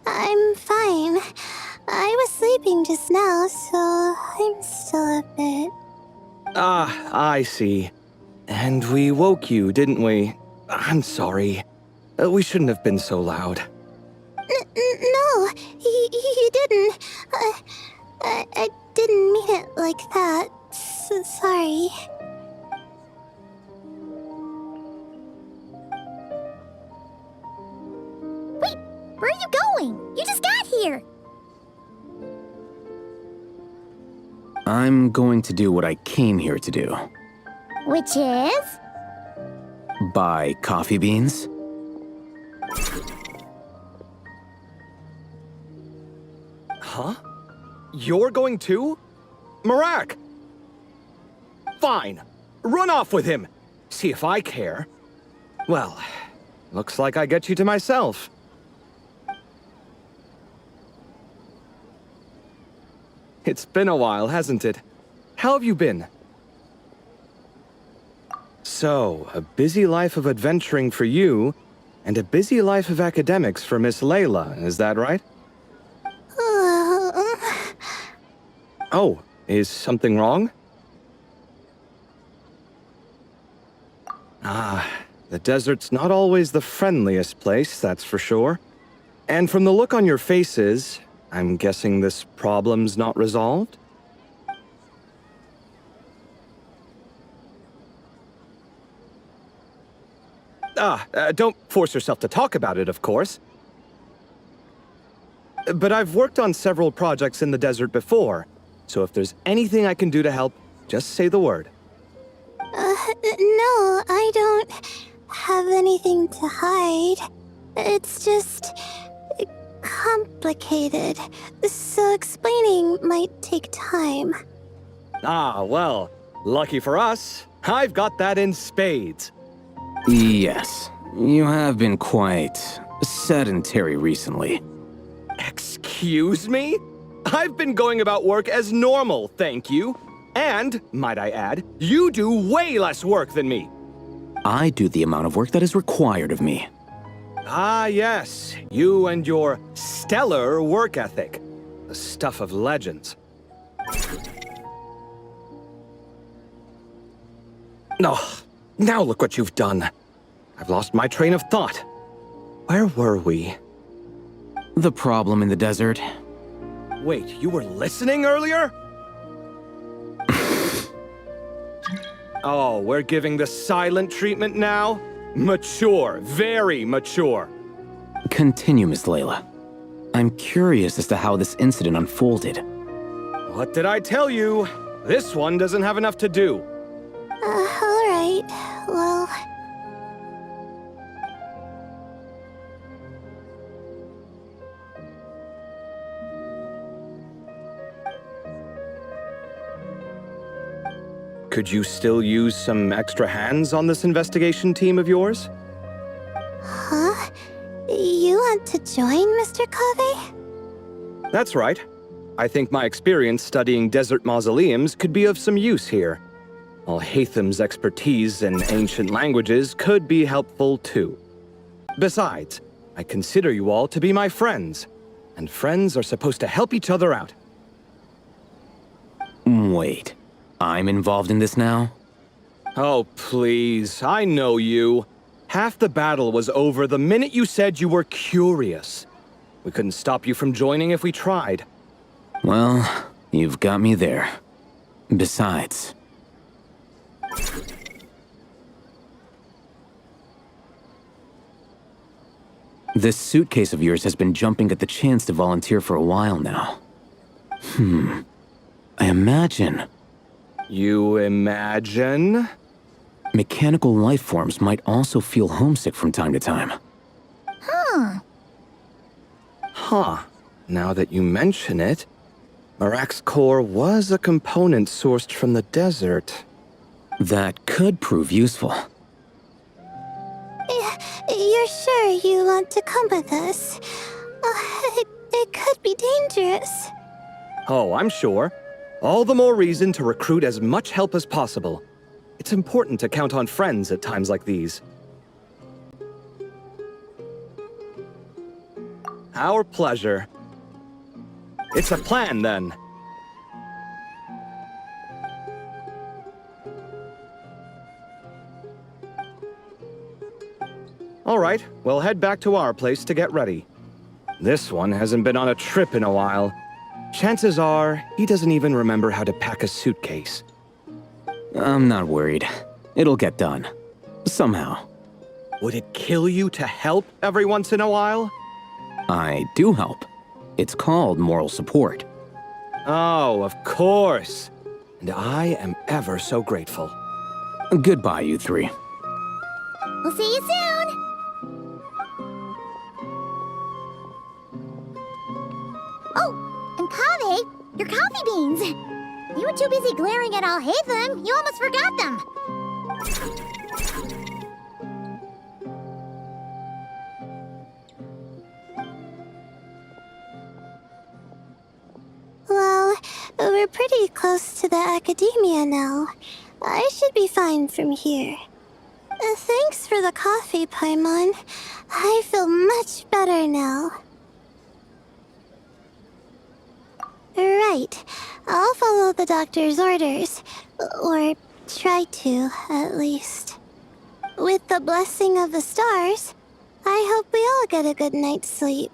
I'm fine. I was sleeping just now, so I'm still a bit... Ah, I see. And we woke you, didn't we? I'm sorry. We shouldn't have been so loud. No, you didn't. I didn't mean it like that. Sorry. Wait, where are you going? You just got here. I'm going to do what I came here to do. Which is? Buy coffee beans? Huh? You're going too? Marak! Fine. Run off with him. See if I care. Well, looks like I get you to myself. It's been a while, hasn't it? How have you been? So, a busy life of adventuring for you, and a busy life of academics for Miss Layla, is that right? Oh, is something wrong? The desert's not always the friendliest place, that's for sure. And from the look on your faces, I'm guessing this problem's not resolved? Don't force yourself to talk about it, of course. But I've worked on several projects in the desert before, so if there's anything I can do to help, just say the word. No, I don't have anything to hide. It's just complicated, so explaining might take time. Well, lucky for us, I've got that in spades. Yes, you have been quite sedentary recently. Excuse me? I've been going about work as normal, thank you. And, might I add, you do way less work than me. I do the amount of work that is required of me. Yes, you and your stellar work ethic. The stuff of legends. Now look what you've done. I've lost my train of thought. Where were we? The problem in the desert. Wait, you were listening earlier? Oh, we're giving the silent treatment now? Mature, very mature. Continue, Miss Layla. I'm curious as to how this incident unfolded. What did I tell you? This one doesn't have enough to do. Alright, well... Could you still use some extra hands on this investigation team of yours? Huh? You want to join, Mr. Covey? That's right. I think my experience studying desert mausoleums could be of some use here. Al-Haytham's expertise in ancient languages could be helpful too. Besides, I consider you all to be my friends, and friends are supposed to help each other out. Wait, I'm involved in this now? Oh, please, I know you. Half the battle was over the minute you said you were curious. We couldn't stop you from joining if we tried. Well, you've got me there. Besides... This suitcase of yours has been jumping at the chance to volunteer for a while now. I imagine... You imagine? Mechanical life forms might also feel homesick from time to time. Huh. Now that you mention it, Marak's core was a component sourced from the desert. That could prove useful. You're sure you want to come with us? It could be dangerous. Oh, I'm sure. All the more reason to recruit as much help as possible. It's important to count on friends at times like these. Our pleasure. It's a plan, then. All right, we'll head back to our place to get ready. This one hasn't been on a trip in a while. Chances are, he doesn't even remember how to pack a suitcase. I'm not worried. It'll get done. Somehow. Would it kill you to help every once in a while? I do help. It's called moral support. Oh, of course. And I am ever so grateful. Goodbye, you three. We'll see you soon! Oh, and your coffee beans. You were too busy glaring at Al-Haytham, you almost forgot them. Well, we're pretty close to the academia now. I should be fine from here. Thanks for the coffee, Paimon. I feel much better now. Right. I'll follow the doctor's orders. Or try to, at least. With the blessing of the stars, I hope we all get a good night's sleep.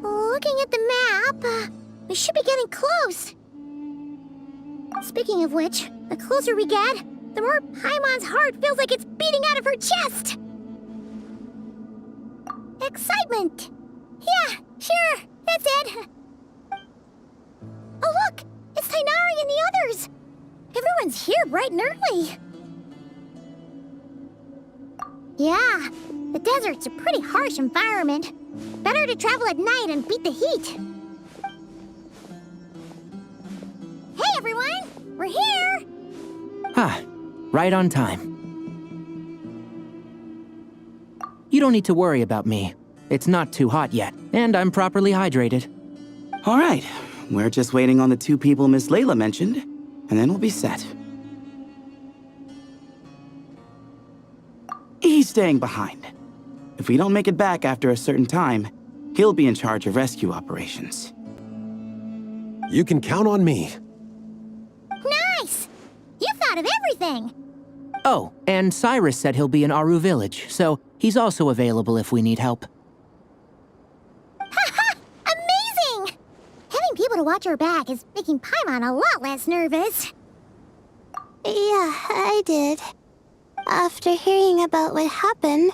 Looking at the map, we should be getting close. Speaking of which, the closer we get, the more Paimon's heart feels like it's beating out of her chest. Excitement! Yeah, sure, that's it. Oh look, it's Tainari and the others. Everyone's here bright and early. Yeah, the desert's a pretty harsh environment. Better to travel at night and beat the heat. Hey everyone, we're here! Ah, right on time. You don't need to worry about me. It's not too hot yet, and I'm properly hydrated. All right, we're just waiting on the two people Miss Layla mentioned, and then we'll be set. He's staying behind. If we don't make it back after a certain time, he'll be in charge of rescue operations. You can count on me. Nice! You thought of everything! Oh, and Cyrus said he'll be in Aru Village, so he's also available if we need help. Haha! Amazing! Having people to watch our back is making Paimon a lot less nervous. Yeah, I did. After hearing about what happened,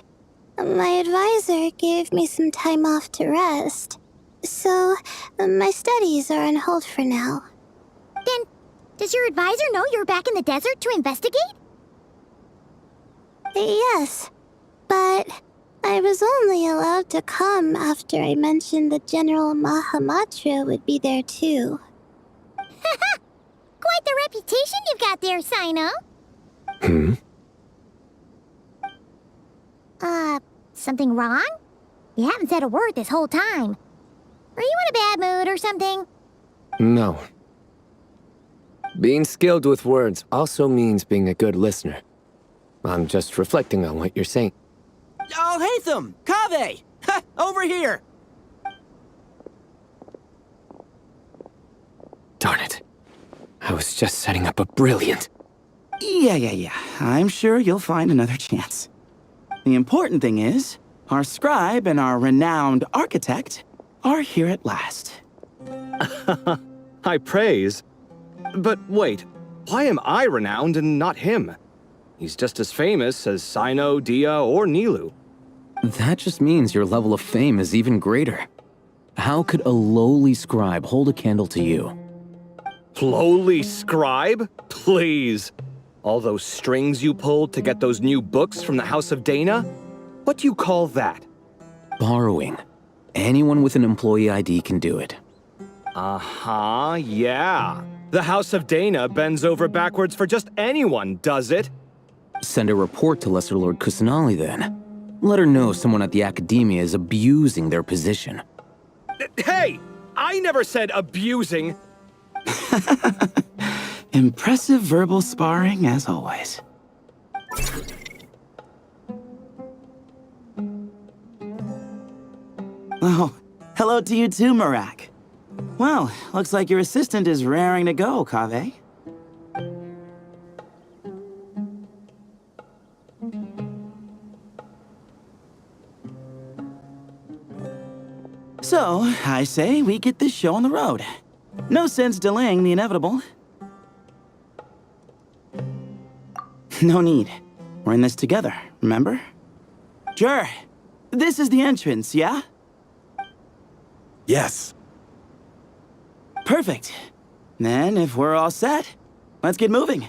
my advisor gave me some time off to rest. So, my studies are on hold for now. Then, does your advisor know you're back in the desert to investigate? Yes, but I was only allowed to come after I mentioned that General Mahamatra would be there too. Haha! Quite the reputation you've got there, Sino. Something wrong? You haven't said a word this whole time. Are you in a bad mood or something? No. Being skilled with words also means being a good listener. I'm just reflecting on what you're saying. Oh, Haytham! Kaveh! Ha! Over here! Darn it. I was just setting up a brilliant... Yeah. I'm sure you'll find another chance. The important thing is, our scribe and our renowned architect are here at last. High praise. But wait, why am I renowned and not him? He's just as famous as Sino, Dia, or Nilu. That just means your level of fame is even greater. How could a lowly scribe hold a candle to you? Lowly scribe? Please. All those strings you pulled to get those new books from the House of Dana? What do you call that? Borrowing. Anyone with an employee ID can do it. Uh-huh, yeah. The House of Dana bends over backwards for just anyone, does it? Send a report to Lesser Lord Kusanali then. Let her know someone at the Academia is abusing their position. Hey! I never said abusing! Impressive verbal sparring, as always. Oh, hello to you too, Marak. Well, looks like your assistant is raring to go, Kaveh. So, I say we get this show on the road. No sense delaying the inevitable. No need. We're in this together, remember? Sure. This is the entrance, yeah? Yes. Perfect. Then, if we're all set, let's get moving.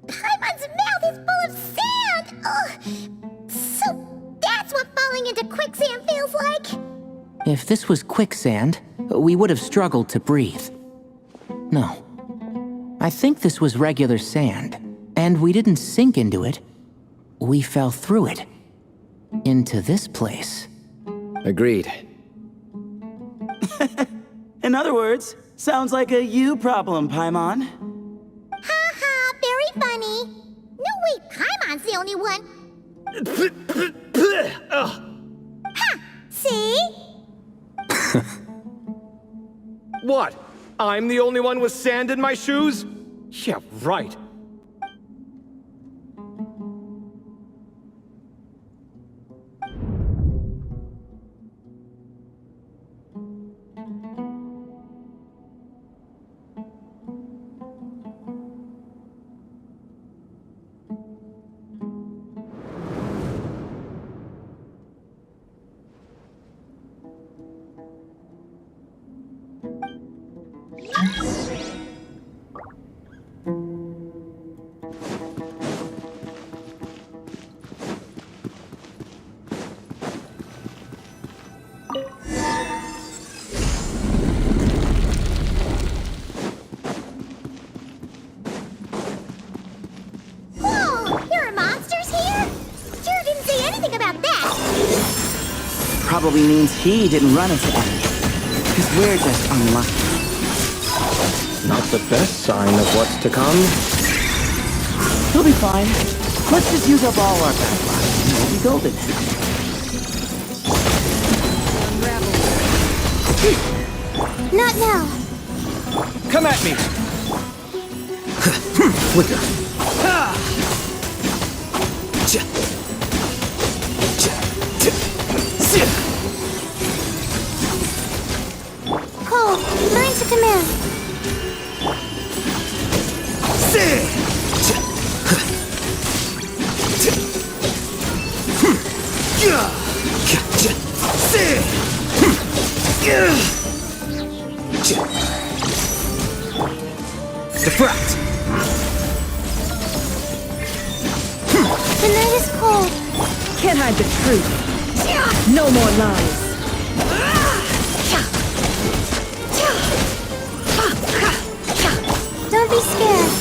Paimon's mouth is full of sand! Ugh. So that's what falling into quicksand feels like? If this was quicksand, we would have struggled to breathe. No. I think this was regular sand, and we didn't sink into it. We fell through it. Into this place. Agreed. In other words, sounds like a you problem, Paimon. Ha ha, very funny. No, wait, Paimon's the only one. Ha! See? What? I'm the only one with sand in my shoes? Yeah, right. Whoa, there are monsters here? Sure didn't say anything about that. Probably means he didn't run into any. Because we're just unlucky. Not the best sign of what's to come. He'll be fine. Let's just use up all our backlog and we'll be golden. Not now. Come at me! Flicker. Cole, learn to command. Defract! The night is cold. Can't hide the truth. No more lies. Don't be scared.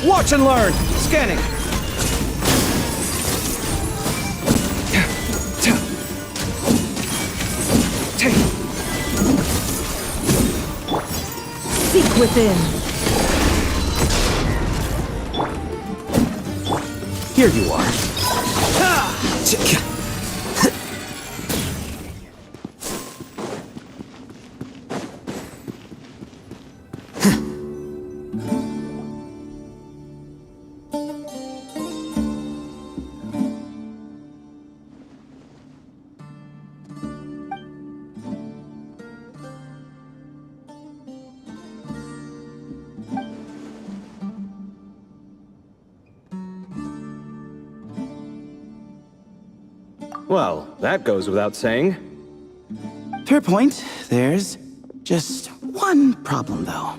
Watch and learn! Scanning! Seek within. Here you are. Well, that goes without saying. Fair point. There's just one problem, though.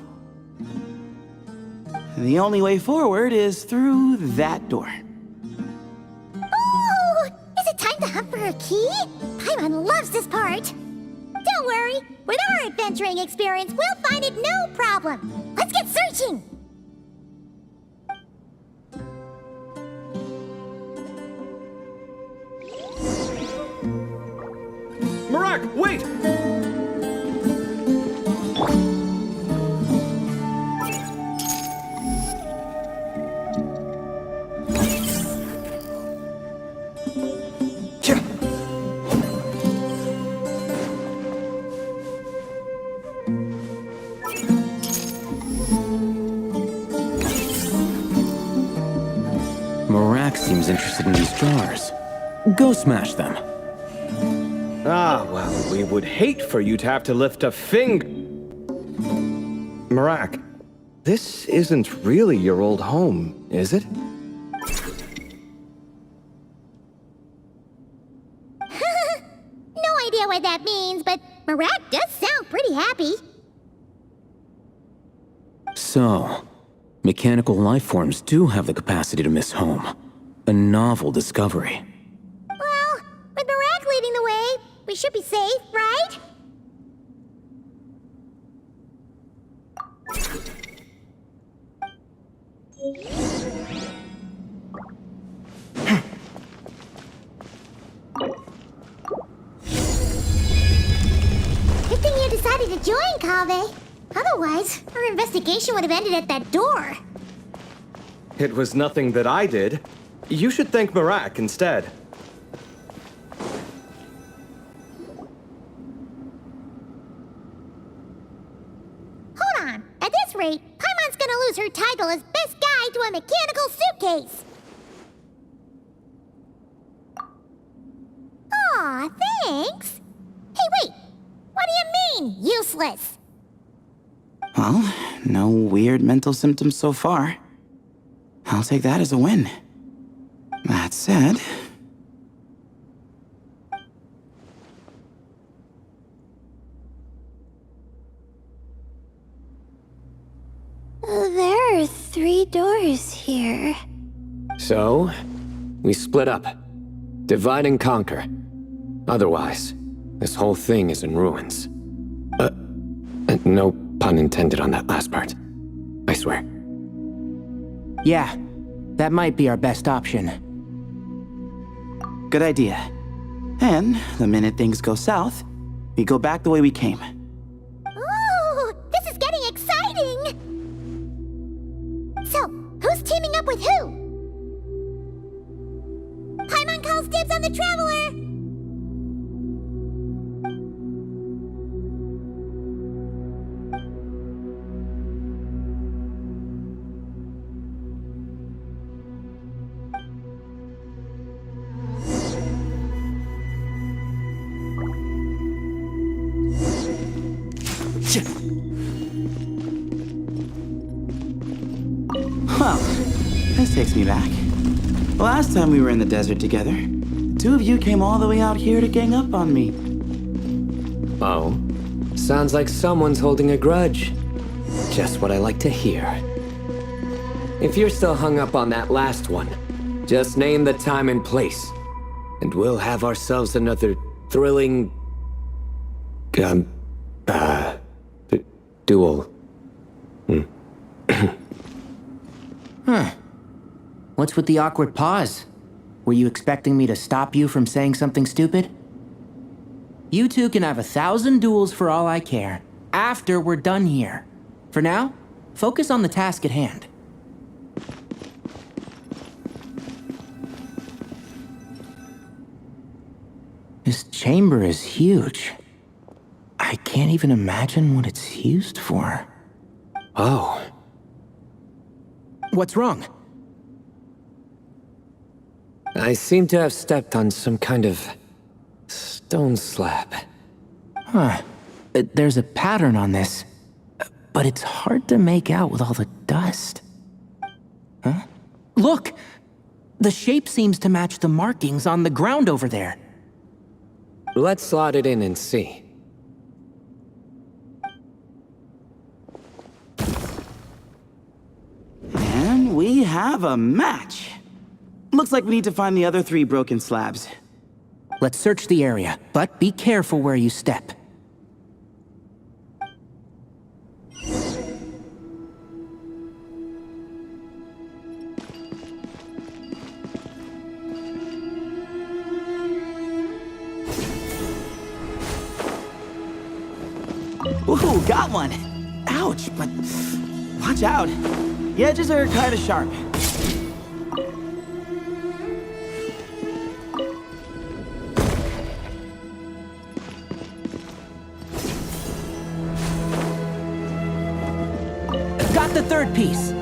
The only way forward is through that door. Ooh! Is it time to hunt for a key? Paimon loves this part. Don't worry. With our adventuring experience, we'll find it no problem. Let's get searching. Marak, wait! Marak seems interested in these jars. Go smash them. Ah, well, we would hate for you to have to lift a finger. Marak, this isn't really your old home, is it? No idea what that means, but Marak does sound pretty happy. So, mechanical life forms do have the capacity to miss home. A novel discovery. Well, with Marak leading the way, we should be safe, right? Good thing you decided to join, Kaveh. Otherwise, our investigation would have ended at that door. It was nothing that I did. You should thank Marak instead. Hold on. At this rate, Paimon's gonna lose her title as best guy to a mechanical suitcase. Aw, thanks. Hey, wait. What do you mean, useless? Well, no weird mental symptoms so far. I'll take that as a win. That said... There are 3 doors here. So, we split up. Divide and conquer. Otherwise, this whole thing is in ruins. No pun intended on that last part. I swear. Yeah, that might be our best option. Good idea. And the minute things go south, we go back the way we came. Ooh, this is getting exciting! So, who's teaming up with who? Paimon calls dibs on the Traveler! Well, this takes me back. Last time we were in the desert together, 2 of you came all the way out here to gang up on me. Oh? Sounds like someone's holding a grudge. Just what I like to hear. If you're still hung up on that last one, just name the time and place, and we'll have ourselves another thrilling... duel. What's with the awkward pause? Were you expecting me to stop you from saying something stupid? You two can have 1,000 duels for all I care, after we're done here. For now, focus on the task at hand. This chamber is huge. I can't even imagine what it's used for. Oh. What's wrong? I seem to have stepped on some kind of stone slab. Huh. There's a pattern on this, but it's hard to make out with all the dust. Huh? Look! The shape seems to match the markings on the ground over there. Let's slot it in and see. And we have a match. Looks like we need to find the other 3 broken slabs. Let's search the area, but be careful where you step. Ooh, got one! Ouch, but watch out. The edges are kind of sharp. Got the 3rd piece.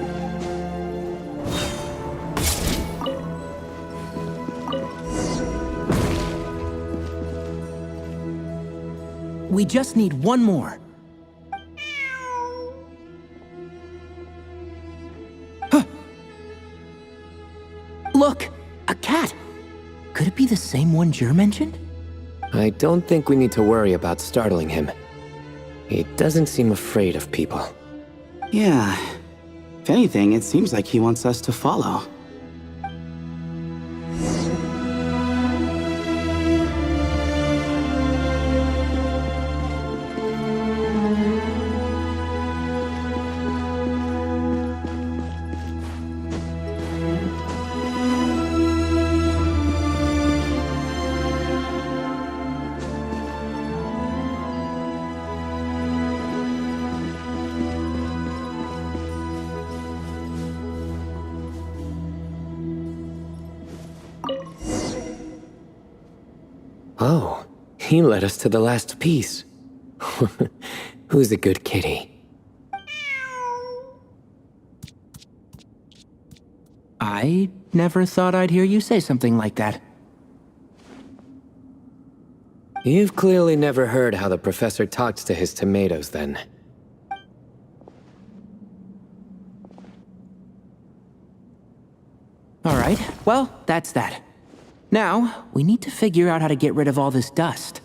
We just need one more. Huh. Look! A cat! Could it be the same one Jer mentioned? I don't think we need to worry about startling him. He doesn't seem afraid of people. Yeah. If anything, it seems like he wants us to follow. Oh, he led us to the last piece. Who's a good kitty? I never thought I'd hear you say something like that. You've clearly never heard how the professor talks to his tomatoes, then. Alright, well, that's that. Now, we need to figure out how to get rid of all this dust.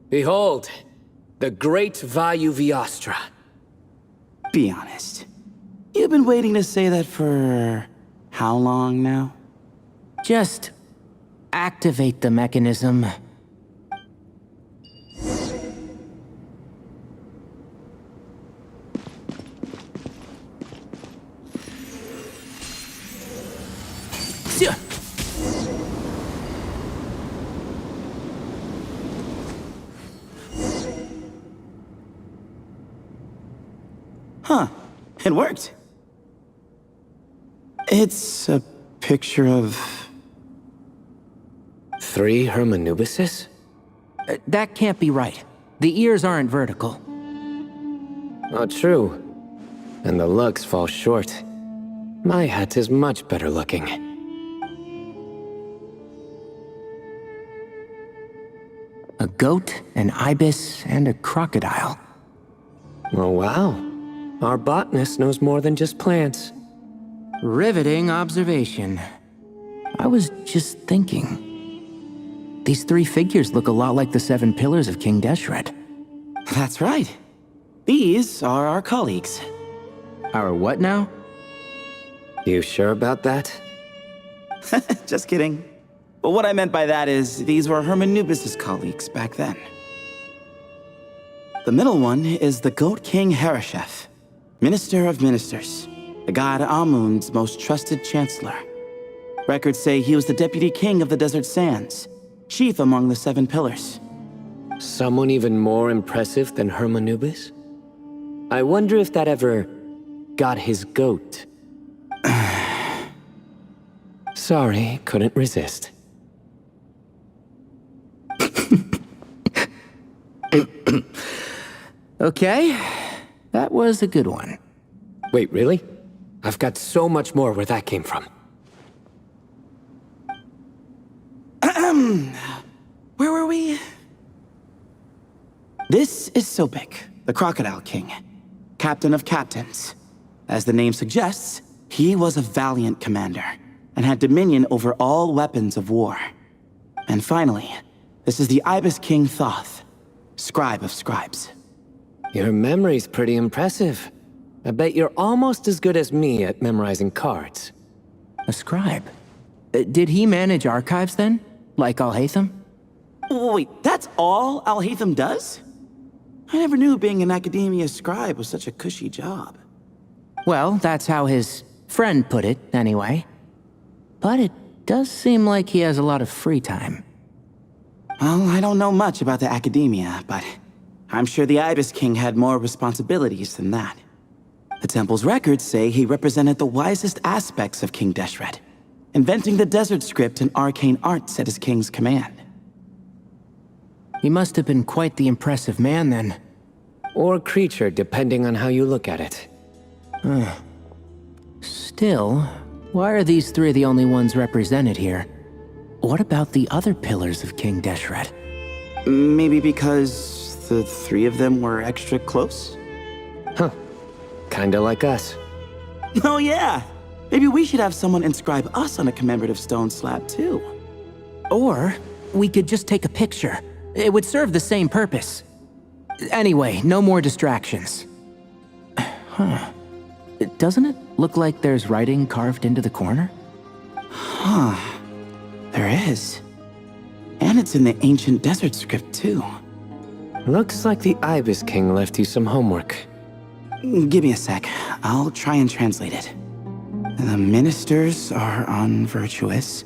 Behold, the great Vayu Viastra. Be honest. You've been waiting to say that for how long now? Just activate the mechanism. Huh. It worked. It's a picture of... 3 Hermanubises? That can't be right. The ears aren't vertical. Oh, true. And the lugs fall short. My hat is much better looking. A goat, an ibis, and a crocodile. Oh, wow. Our botanist knows more than just plants. Riveting observation. I was just thinking. These 3 figures look a lot like the 7 pillars of King Deshret. That's right. These are our colleagues. Our what now? You sure about that? Just kidding. But what I meant by that is, these were Hermanubis' colleagues back then. The middle one is the Goat King Hereshef, Minister of Ministers, the god Amun's most trusted chancellor. Records say he was the deputy king of the Desert Sands, chief among the 7 pillars. Someone even more impressive than Hermanubis? I wonder if that ever got his goat. Sorry, couldn't resist. Okay, that was a good one. Wait, really? I've got so much more where that came from. Where were we? This is Sobek, the Crocodile King, captain of captains. As the name suggests, he was a valiant commander and had dominion over all weapons of war. And finally, this is the Ibis King Thoth, scribe of scribes. Your memory's pretty impressive. I bet you're almost as good as me at memorizing cards. A scribe? Did he manage archives then? Like Al-Haytham? Wait, that's all Al-Haytham does? I never knew being an academia scribe was such a cushy job. Well, that's how his friend put it, anyway. But it does seem like he has a lot of free time. Well, I don't know much about the academia, but I'm sure the Ibis King had more responsibilities than that. The temple's records say he represented the wisest aspects of King Deshret, inventing the desert script and arcane arts at his king's command. He must have been quite the impressive man, then. Or creature, depending on how you look at it. Still, why are these 3 the only ones represented here? what about the other pillars of King Deshret? Maybe because the three of them were extra close? Huh. Kinda like us. Oh yeah! Maybe we should have someone inscribe us on a commemorative stone slab too. Or we could just take a picture. It would serve the same purpose. Anyway, no more distractions. Huh. Doesn't it look like there's writing carved into the corner? Huh. There is. And it's in the ancient desert script too. Looks like the Ibis King left you some homework. Give me a sec. I'll try and translate it. The ministers are unvirtuous.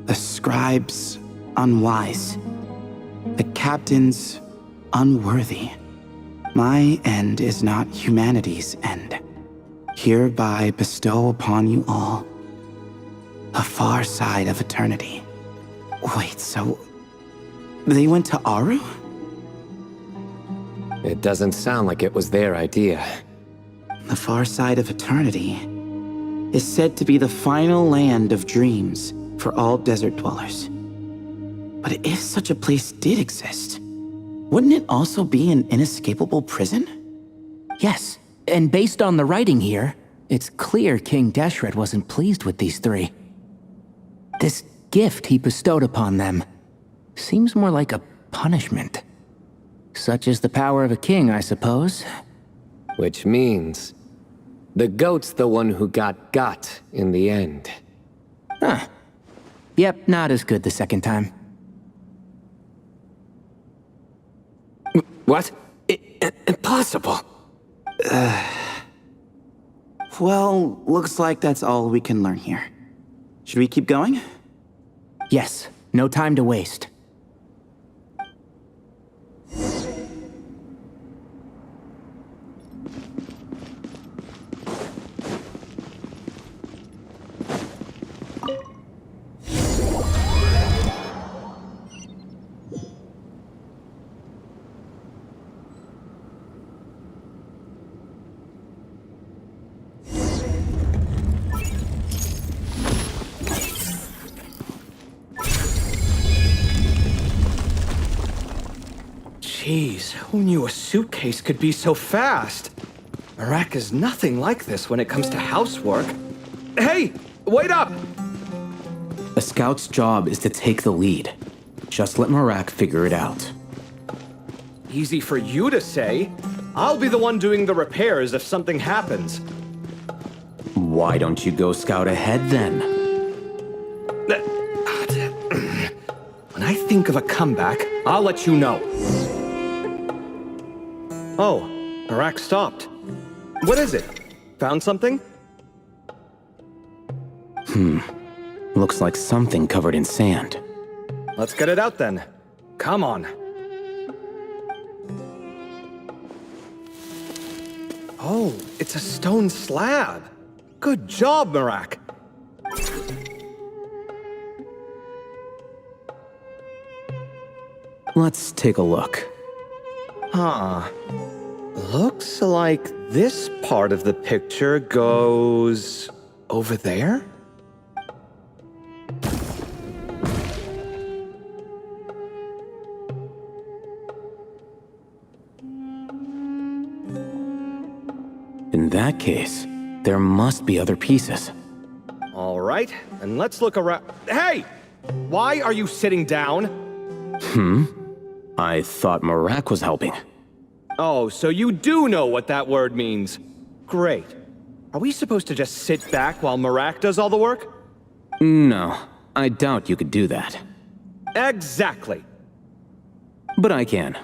The scribes unwise. The captains unworthy. My end is not humanity's end. Hereby bestow upon you all the far side of eternity. Wait, so they went to Aru? It doesn't sound like it was their idea. The far side of eternity is said to be the final land of dreams for all desert dwellers. But if such a place did exist, wouldn't it also be an inescapable prison? Yes, and based on the writing here, it's clear King Deshret wasn't pleased with these three. This gift he bestowed upon them seems more like a punishment. Such is the power of a king, I suppose. Which means the goat's the one who got in the end. Huh. Yep, not as good the second time. What? Impossible. Well, looks like that's all we can learn here. Should we keep going? Yes, no time to waste. Jeez, who knew a suitcase could be so fast? Marak is nothing like this when it comes to housework. Hey, wait up! A scout's job is to take the lead. Just let Marak figure it out. Easy for you to say. I'll be the one doing the repairs if something happens. Why don't you go scout ahead then? When I think of a comeback, I'll let you know. Oh, Marak stopped. What is it? Found something? Looks like something covered in sand. Let's get it out then. Come on. Oh, it's a stone slab. Good job, Marak. Let's take a look. Huh. Looks like this part of the picture goes over there? In that case, there must be other pieces. All right, and let's look around. Hey! Why are you sitting down? I thought Marak was helping. Oh, so you do know what that word means. Great. Are we supposed to just sit back while Marak does all the work? No, I doubt you could do that. Exactly. But I can.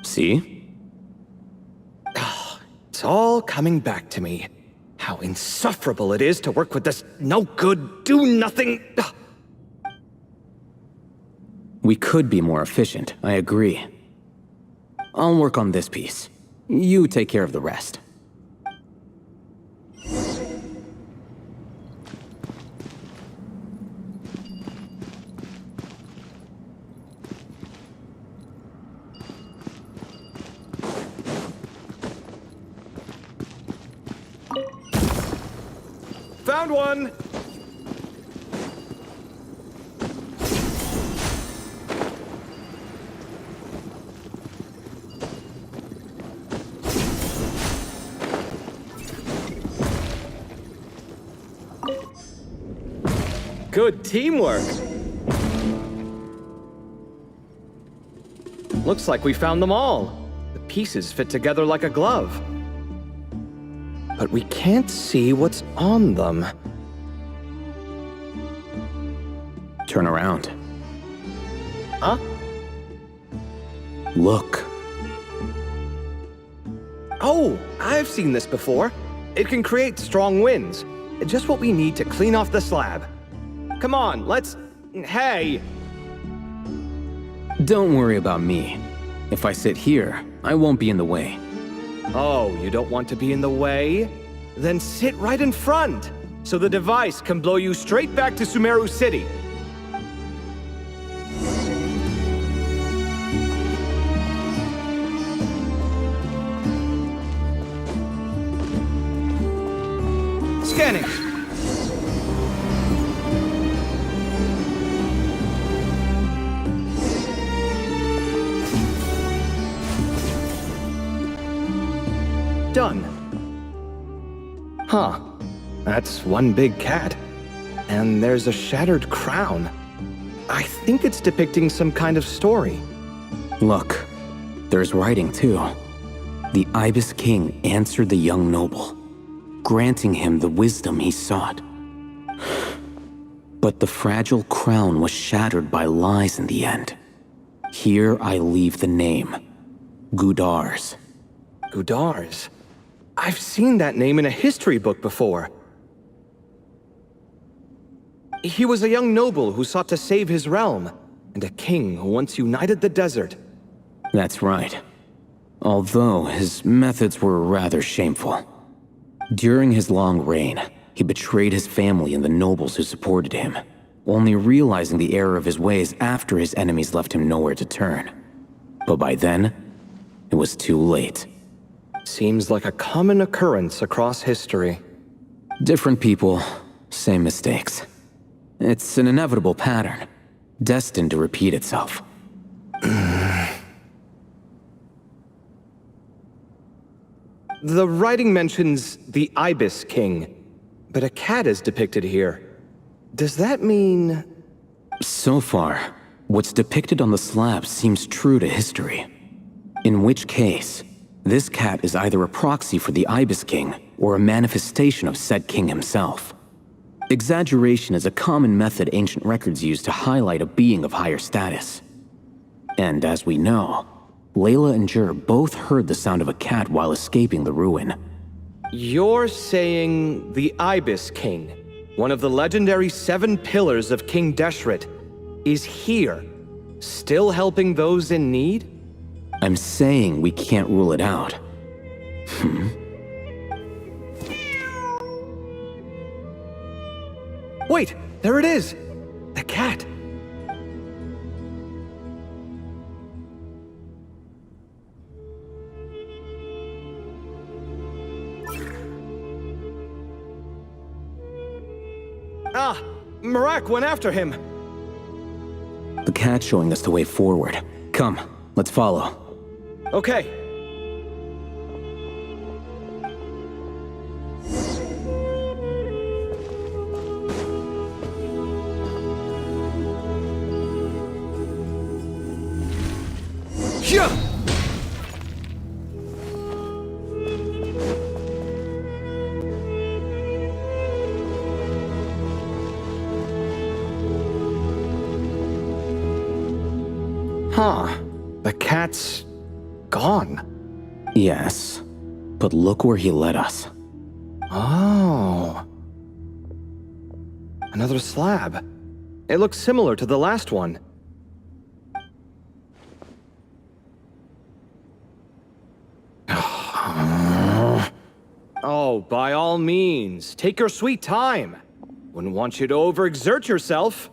See? It's all coming back to me. How insufferable it is to work with this no-good, do-nothing... We could be more efficient, I agree. I'll work on this piece. You take care of the rest. Found one! Good teamwork! Looks like we found them all. The pieces fit together like a glove. But we can't see what's on them. Turn around. Huh? Look. Oh, I've seen this before. It can create strong winds. Just what we need to clean off the slab. Come on, let's... Hey! Don't worry about me. If I sit here, I won't be in the way. Oh, you don't want to be in the way? Then sit right in front, so the device can blow you straight back to Sumeru City. Scanning. Done. Huh. That's one big cat. And there's a shattered crown. I think it's depicting some kind of story. Look, there's writing too. The Ibis King answered the young noble, granting him the wisdom he sought. But the fragile crown was shattered by lies in the end. Here I leave the name, Gudars. Gudars. I've seen that name in a history book before. He was a young noble who sought to save his realm, and a king who once united the desert. That's right. Although his methods were rather shameful. During his long reign, he betrayed his family and the nobles who supported him, only realizing the error of his ways after his enemies left him nowhere to turn. But by then, it was too late. Seems like a common occurrence across history. Different people, same mistakes. It's an inevitable pattern, destined to repeat itself. The writing mentions the Ibis King, but a cat is depicted here. Does that mean... So far, what's depicted on the slab seems true to history. In which case, this cat is either a proxy for the Ibis King or a manifestation of said king himself. Exaggeration is a common method ancient records use to highlight a being of higher status. And as we know, Layla and Jur both heard the sound of a cat while escaping the ruin. You're saying the Ibis King, one of the legendary 7 pillars of King Deshret, is here, still helping those in need? I'm saying we can't rule it out. Wait, there it is! The cat! Ah! Marak went after him! The cat's showing us the way forward. Come, let's follow. Okay. Yeah! Huh. The cat's gone. Yes, but look where he led us. Oh. Another slab. It looks similar to the last one. Oh, by all means, take your sweet time. Wouldn't want you to overexert yourself.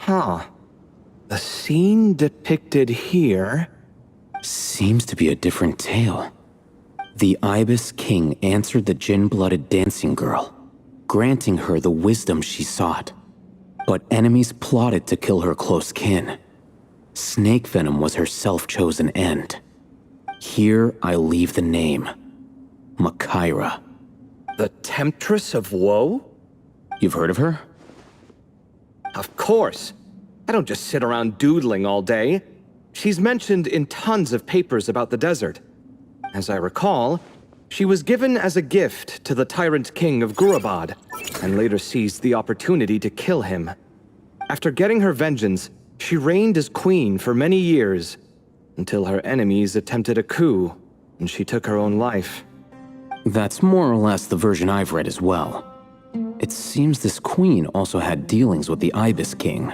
Huh. The scene depicted here... Seems to be a different tale. The Ibis King answered the Jinn-blooded dancing girl, granting her the wisdom she sought. But enemies plotted to kill her close kin. Snake venom was her self-chosen end. Here I leave the name. Makaira. The Temptress of Woe? You've heard of her? Of course. I don't just sit around doodling all day. She's mentioned in tons of papers about the desert. As I recall, she was given as a gift to the tyrant king of Gurabad, and later seized the opportunity to kill him. After getting her vengeance, she reigned as queen for many years, until her enemies attempted a coup, and she took her own life. That's more or less the version I've read as well. It seems this queen also had dealings with the Ibis King.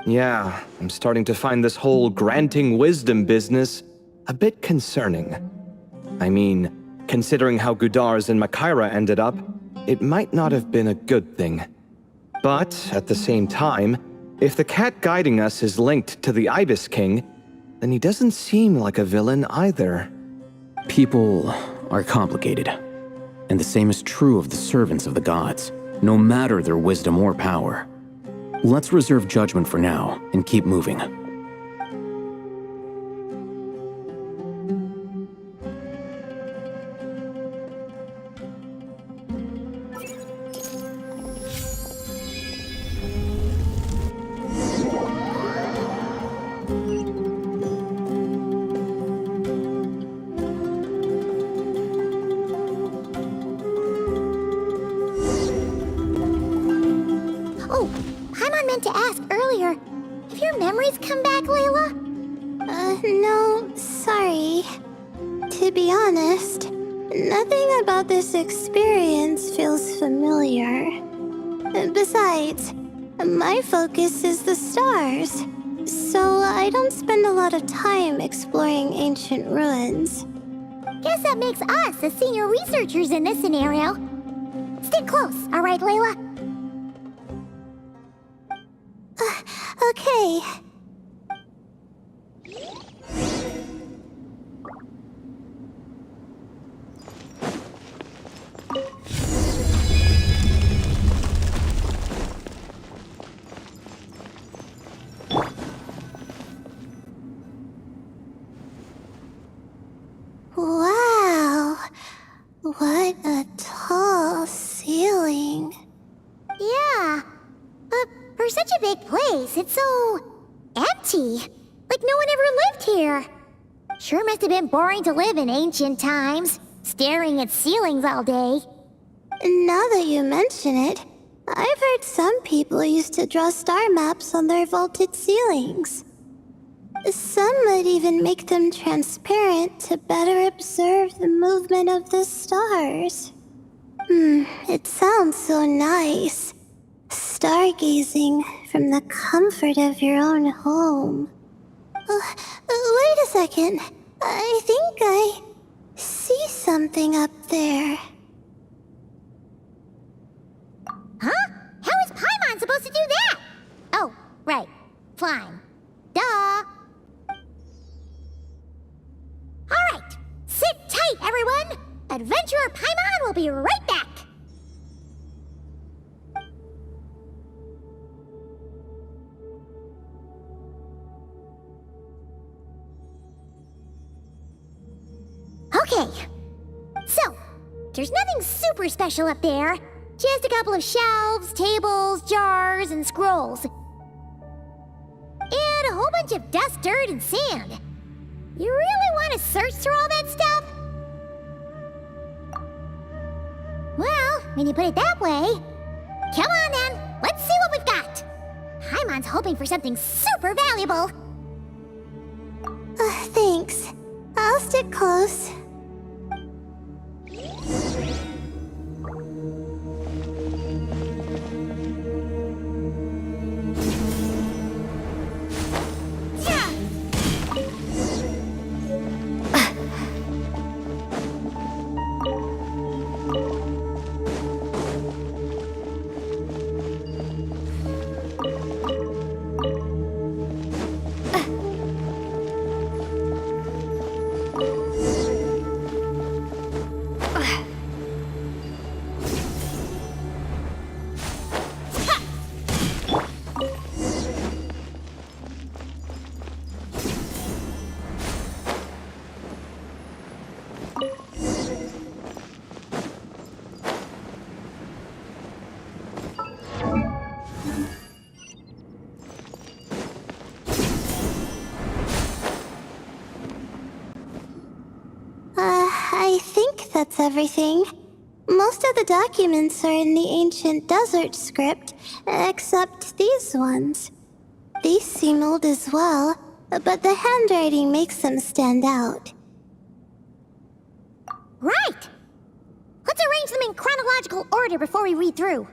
Yeah, I'm starting to find this whole granting wisdom business a bit concerning. I mean, considering how Gudar's and Makaira ended up, it might not have been a good thing. But, at the same time, if the cat guiding us is linked to the Ibis King, then he doesn't seem like a villain either. People are complicated. And the same is true of the servants of the gods, no matter their wisdom or power. Let's reserve judgment for now and keep moving. Oh, Paimon meant to ask earlier. Have your memories come back, Layla? No, sorry. To be honest, nothing about this experience feels familiar. Besides, my focus is the stars, so I don't spend a lot of time exploring ancient ruins. Guess that makes us the senior researchers in this scenario. Stick close, all right, Layla? Okay. Wow, what a tall ceiling. Yeah, but for such a big place, it's so empty. Like no one ever lived here. Sure must have been boring to live in ancient times, staring at ceilings all day. Now that you mention it, I've heard some people used to draw star maps on their vaulted ceilings. Some might even make them transparent to better observe the movement of the stars. It sounds so nice. Stargazing from the comfort of your own home. Wait a second. I think I see something up there. Huh? How is Paimon supposed to do that? Oh, right. Flying. Duh. Alright. Sit tight, everyone. Adventurer Paimon will be right back. Okay. So, there's nothing super special up there. Just a couple of shelves, tables, jars, and scrolls. And a whole bunch of dust, dirt, and sand. You really want to search through all that stuff? Well, when you put it that way... Come on then, let's see what we've got. Paimon's hoping for something super valuable. Thanks. I'll stick close. that's everything. Most of the documents are in the ancient desert script, except these ones. These seem old as well, but the handwriting makes them stand out. Right! Let's arrange them in chronological order before we read through.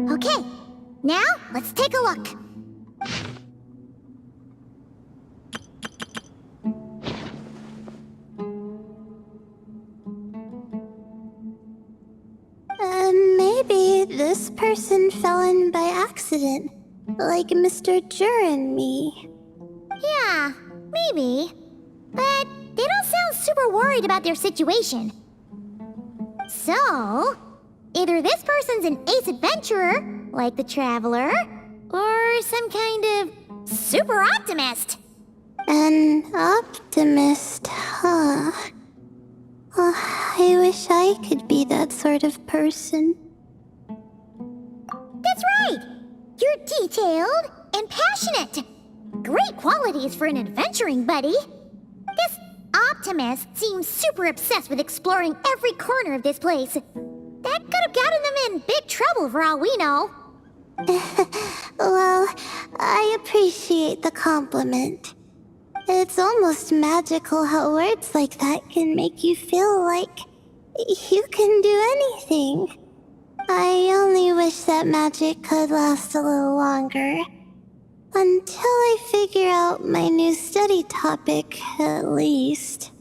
Okay, now let's take a look. Maybe this person fell in by accident, like Mr. Jur and me. Yeah, maybe. But they don't sound super worried about their situation. So, either this person's an ace adventurer, like the Traveler, or some kind of super optimist. An optimist, huh? Oh, I wish I could be that sort of person. That's right! You're detailed and passionate. Great qualities for an adventuring buddy. This optimist seems super obsessed with exploring every corner of this place. That could have gotten them in big trouble for all we know. Well, I appreciate the compliment. It's almost magical how words like that can make you feel like you can do anything. I only wish that magic could last a little longer. Until I figure out my new study topic, at least.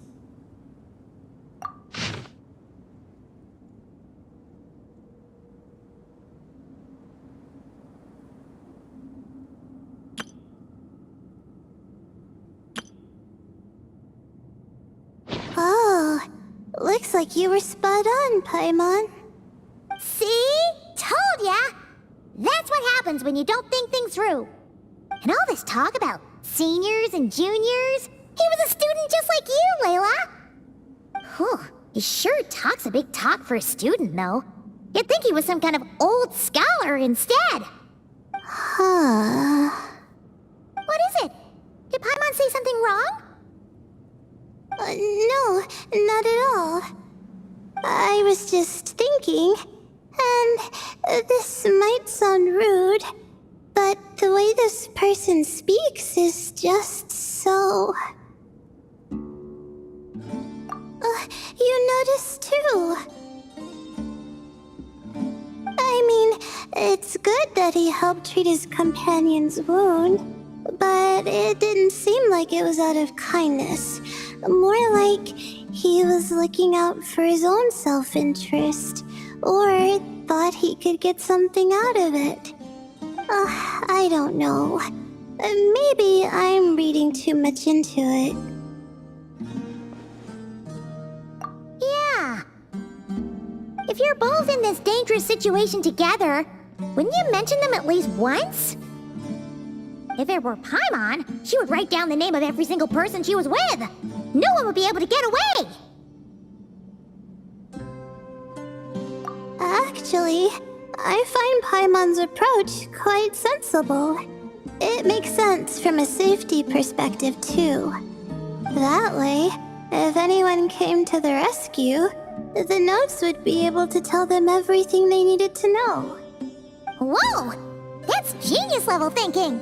Oh, looks like you were spot on, Paimon. See? Told ya! That's what happens when you don't think things through. And all this talk about seniors and juniors, he was a student just like you, Layla. Whew, he sure talks a big talk for a student, though. You'd think he was some kind of old scholar instead. Huh. What is it? Did Paimon say something wrong? No, not at all. I was just thinking, and this might sound rude, but the way this person speaks is just so... you notice too. I mean, it's good that he helped treat his companion's wound, but it didn't seem like it was out of kindness. More like he was looking out for his own self-interest, or thought he could get something out of it. I don't know. Maybe I'm reading too much into it. Yeah. If you're both in this dangerous situation together, wouldn't you mention them at least once? If it were Paimon, she would write down the name of every single person she was with. No one would be able to get away. Actually, I find Paimon's approach quite sensible. It makes sense from a safety perspective, too. That way, if anyone came to the rescue, the notes would be able to tell them everything they needed to know. Whoa! That's genius-level thinking!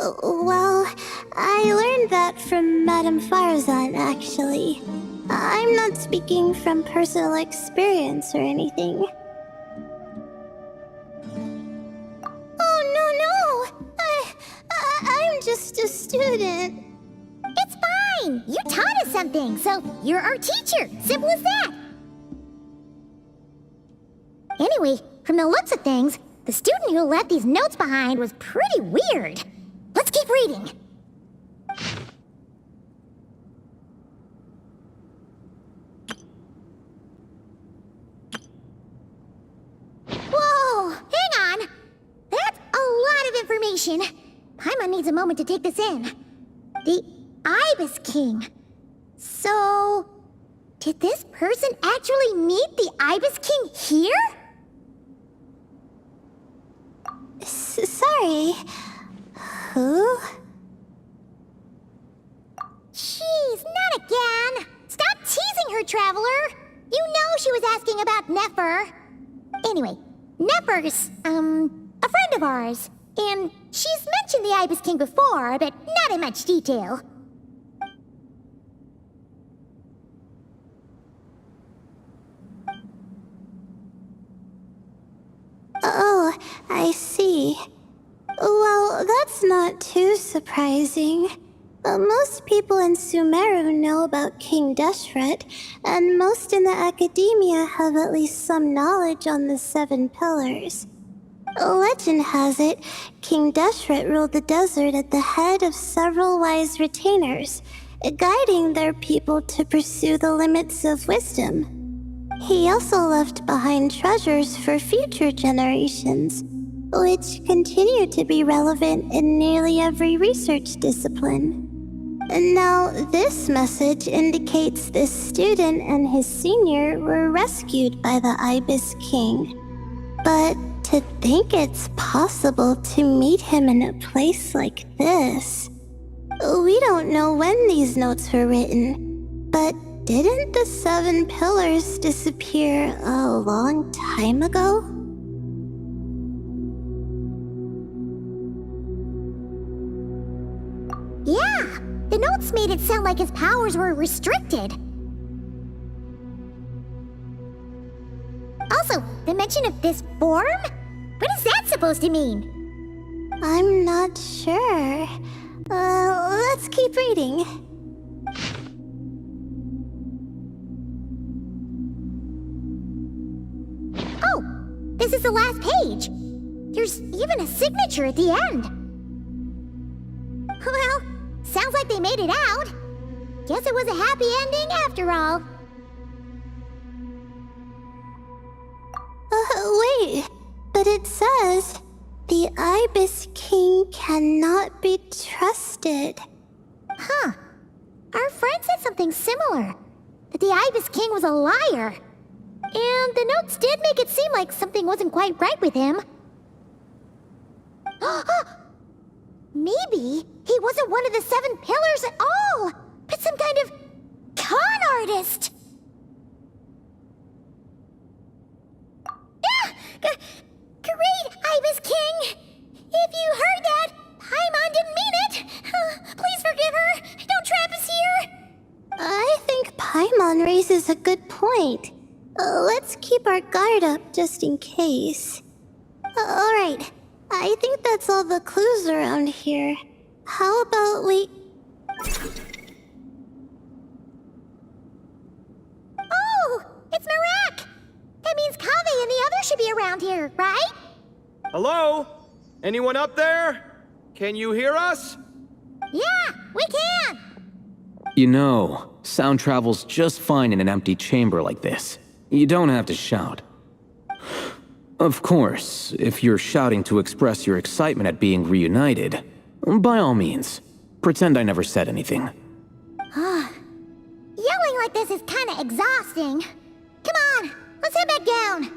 Well, I learned that from Madame Farzan, actually. I'm not speaking from personal experience or anything. Oh, no! I'm just a student. It's fine! You taught us something, so you're our teacher. Simple as that. Anyway, from the looks of things, the student who left these notes behind was pretty weird. Let's keep reading. Whoa! Hang on! That's a lot of information. Paimon needs a moment to take this in. The Ibis King. So, did this person actually meet the Ibis King here? Sorry. Who? Jeez, not again! Stop teasing her, Traveler! You know she was asking about Nefer. Anyway, Nefer's, a friend of ours. And she's mentioned the Ibis King before, but not in much detail. Oh, I see. Well, that's not too surprising. Most people in Sumeru know about King Deshret, and most in the academia have at least some knowledge on the 7 pillars. Legend has it, King Deshret ruled the desert at the head of several wise retainers, guiding their people to pursue the limits of wisdom. He also left behind treasures for future generations, which continue to be relevant in nearly every research discipline. And now, this message indicates this student and his senior were rescued by the Ibis King. But to think it's possible to meet him in a place like this... We don't know when these notes were written, but didn't the 7 pillars disappear a long time ago? Yeah, the notes made it sound like his powers were restricted. Also, the mention of this form? What is that supposed to mean? I'm not sure. Let's keep reading. Oh, this is the last page. There's even a signature at the end. Well, sounds like they made it out. Guess it was a happy ending after all. Wait, but it says, the Ibis King cannot be trusted. Huh. Our friend said something similar. That the Ibis King was a liar. And the notes did make it seem like something wasn't quite right with him. Maybe he wasn't one of the 7 pillars at all, but some kind of con artist. Great, Ibis King! If you heard that, Paimon didn't mean it. Please forgive her. Don't trap us here. I think Paimon raises a good point. Let's keep our guard up just in case. Alright, I think that's all the clues around here. How about we... Oh, it's Marak! That means Kaveh and the others should be around here, right? Hello? Anyone up there? Can you hear us? Yeah, we can! You know, sound travels just fine in an empty chamber like this. You don't have to shout. Of course, if you're shouting to express your excitement at being reunited, by all means, pretend I never said anything. Yelling like this is kinda exhausting. Come on, let's head back down.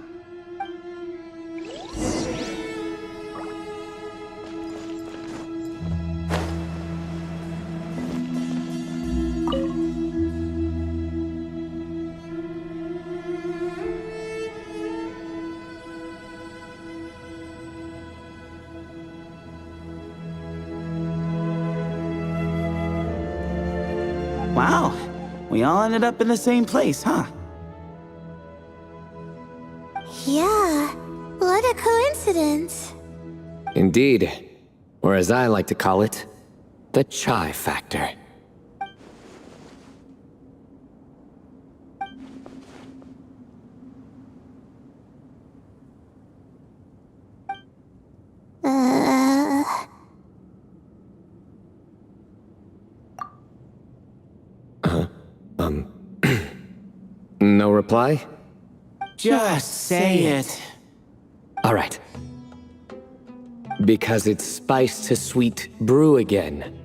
We all ended up in the same place, huh? Yeah, what a coincidence. Indeed. Or as I like to call it, the chai factor. No reply? Just say it. All right. Because it's spice to sweet brew again.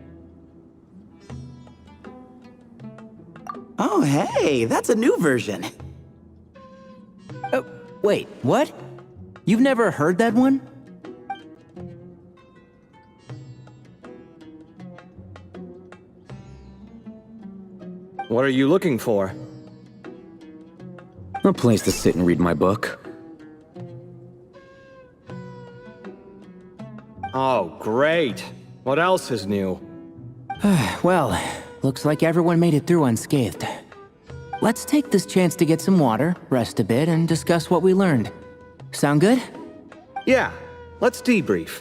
Oh, hey, that's a new version. Oh, wait, what? You've never heard that one? What are you looking for? A place to sit and read my book. Oh, great. What else is new? Well, looks like everyone made it through unscathed. Let's take this chance to get some water, rest a bit, and discuss what we learned. Sound good? Yeah, let's debrief.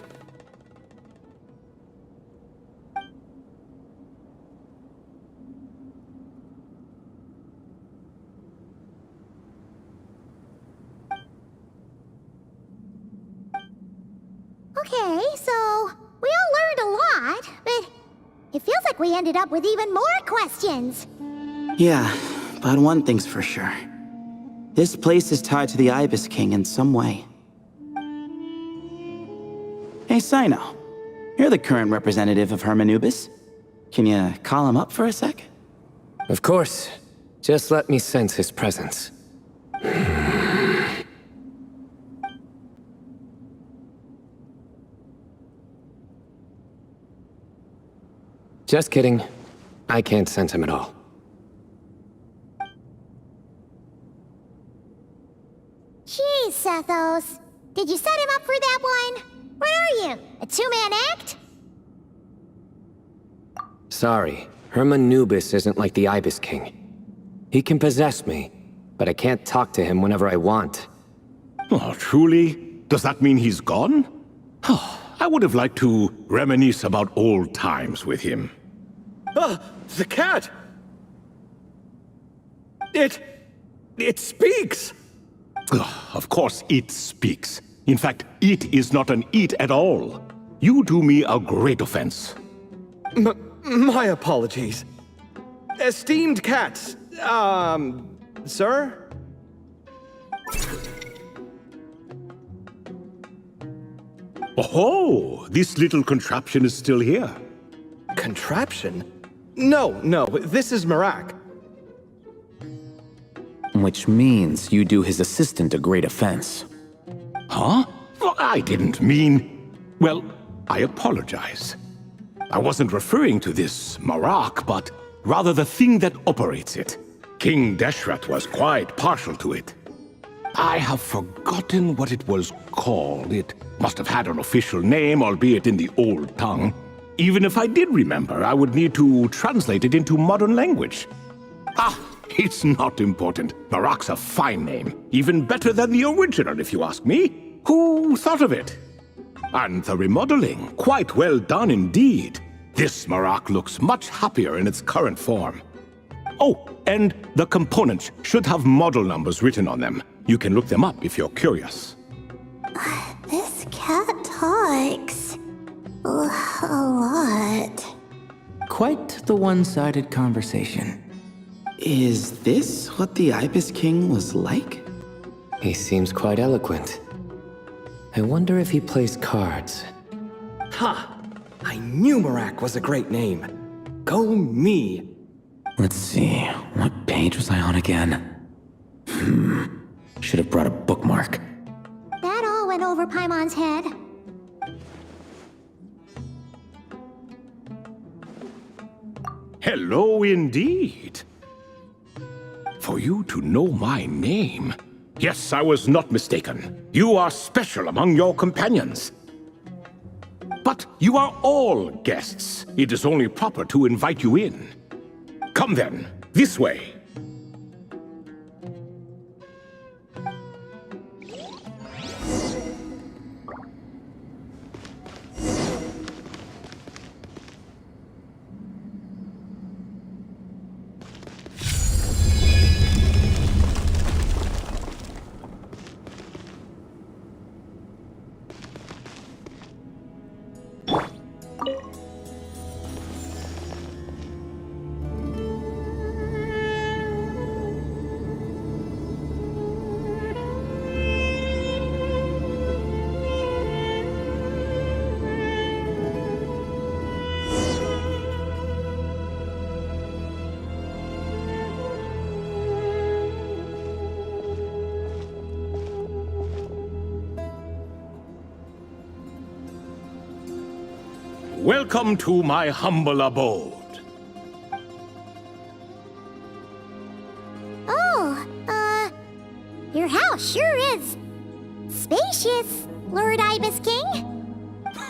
Okay, so we all learned a lot, but it feels like we ended up with even more questions. Yeah, but one thing's for sure. This place is tied to the Ibis King in some way. Hey, Sino. You're the current representative of Hermanubis. Can you call him up for a sec? Of course. Just let me sense his presence. Just kidding. I can't sense him at all. Jeez, Sethos. Did you set him up for that one? What are you, a two-man act? Sorry, Hermanubis isn't like the Ibis King. He can possess me, but I can't talk to him whenever I want. Oh, truly? Does that mean he's gone? Oh, I would have liked to reminisce about old times with him. Ah, the cat! It speaks! Ugh, of course it speaks. In fact, it is not an it at all. You do me a great offense. My apologies. Esteemed cats, sir? Oh, this little contraption is still here. Contraption? No, this is Marak. Which means you do his assistant a great offense. Huh? Well, I didn't mean... Well, I apologize. I wasn't referring to this Marak, but rather the thing that operates it. King Deshret was quite partial to it. I have forgotten what it was called. It must have had an official name, albeit in the old tongue. Even if I did remember, I would need to translate it into modern language. Ah, it's not important. Marak's a fine name. Even better than the original, if you ask me. Who thought of it? And the remodeling, quite well done indeed. This Marak looks much happier in its current form. Oh, and the components should have model numbers written on them. You can look them up if you're curious. This cat talks a lot. Quite the one-sided conversation. Is this what the Ibis King was like? He seems quite eloquent. I wonder if he plays cards. Ha! I knew Marak was a great name. Go me! Let's see, what page was I on again? Should have brought a bookmark. That all went over Paimon's head. Hello indeed. For you to know my name. Yes, I was not mistaken. You are special among your companions. But you are all guests. It is only proper to invite you in. Come then. This way. Welcome to my humble abode. Oh, your house sure is spacious, Lord Ibis King.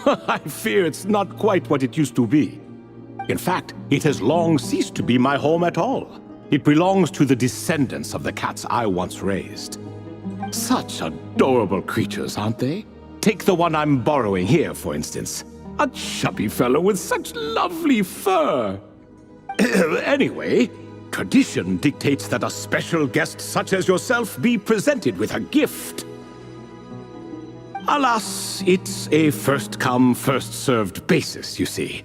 I fear it's not quite what it used to be. In fact, it has long ceased to be my home at all. It belongs to the descendants of the cats I once raised. Such adorable creatures, aren't they? Take the one I'm borrowing here, for instance. A chubby fellow with such lovely fur. Anyway, tradition dictates that a special guest such as yourself be presented with a gift. Alas, it's a first-come, first-served basis, you see.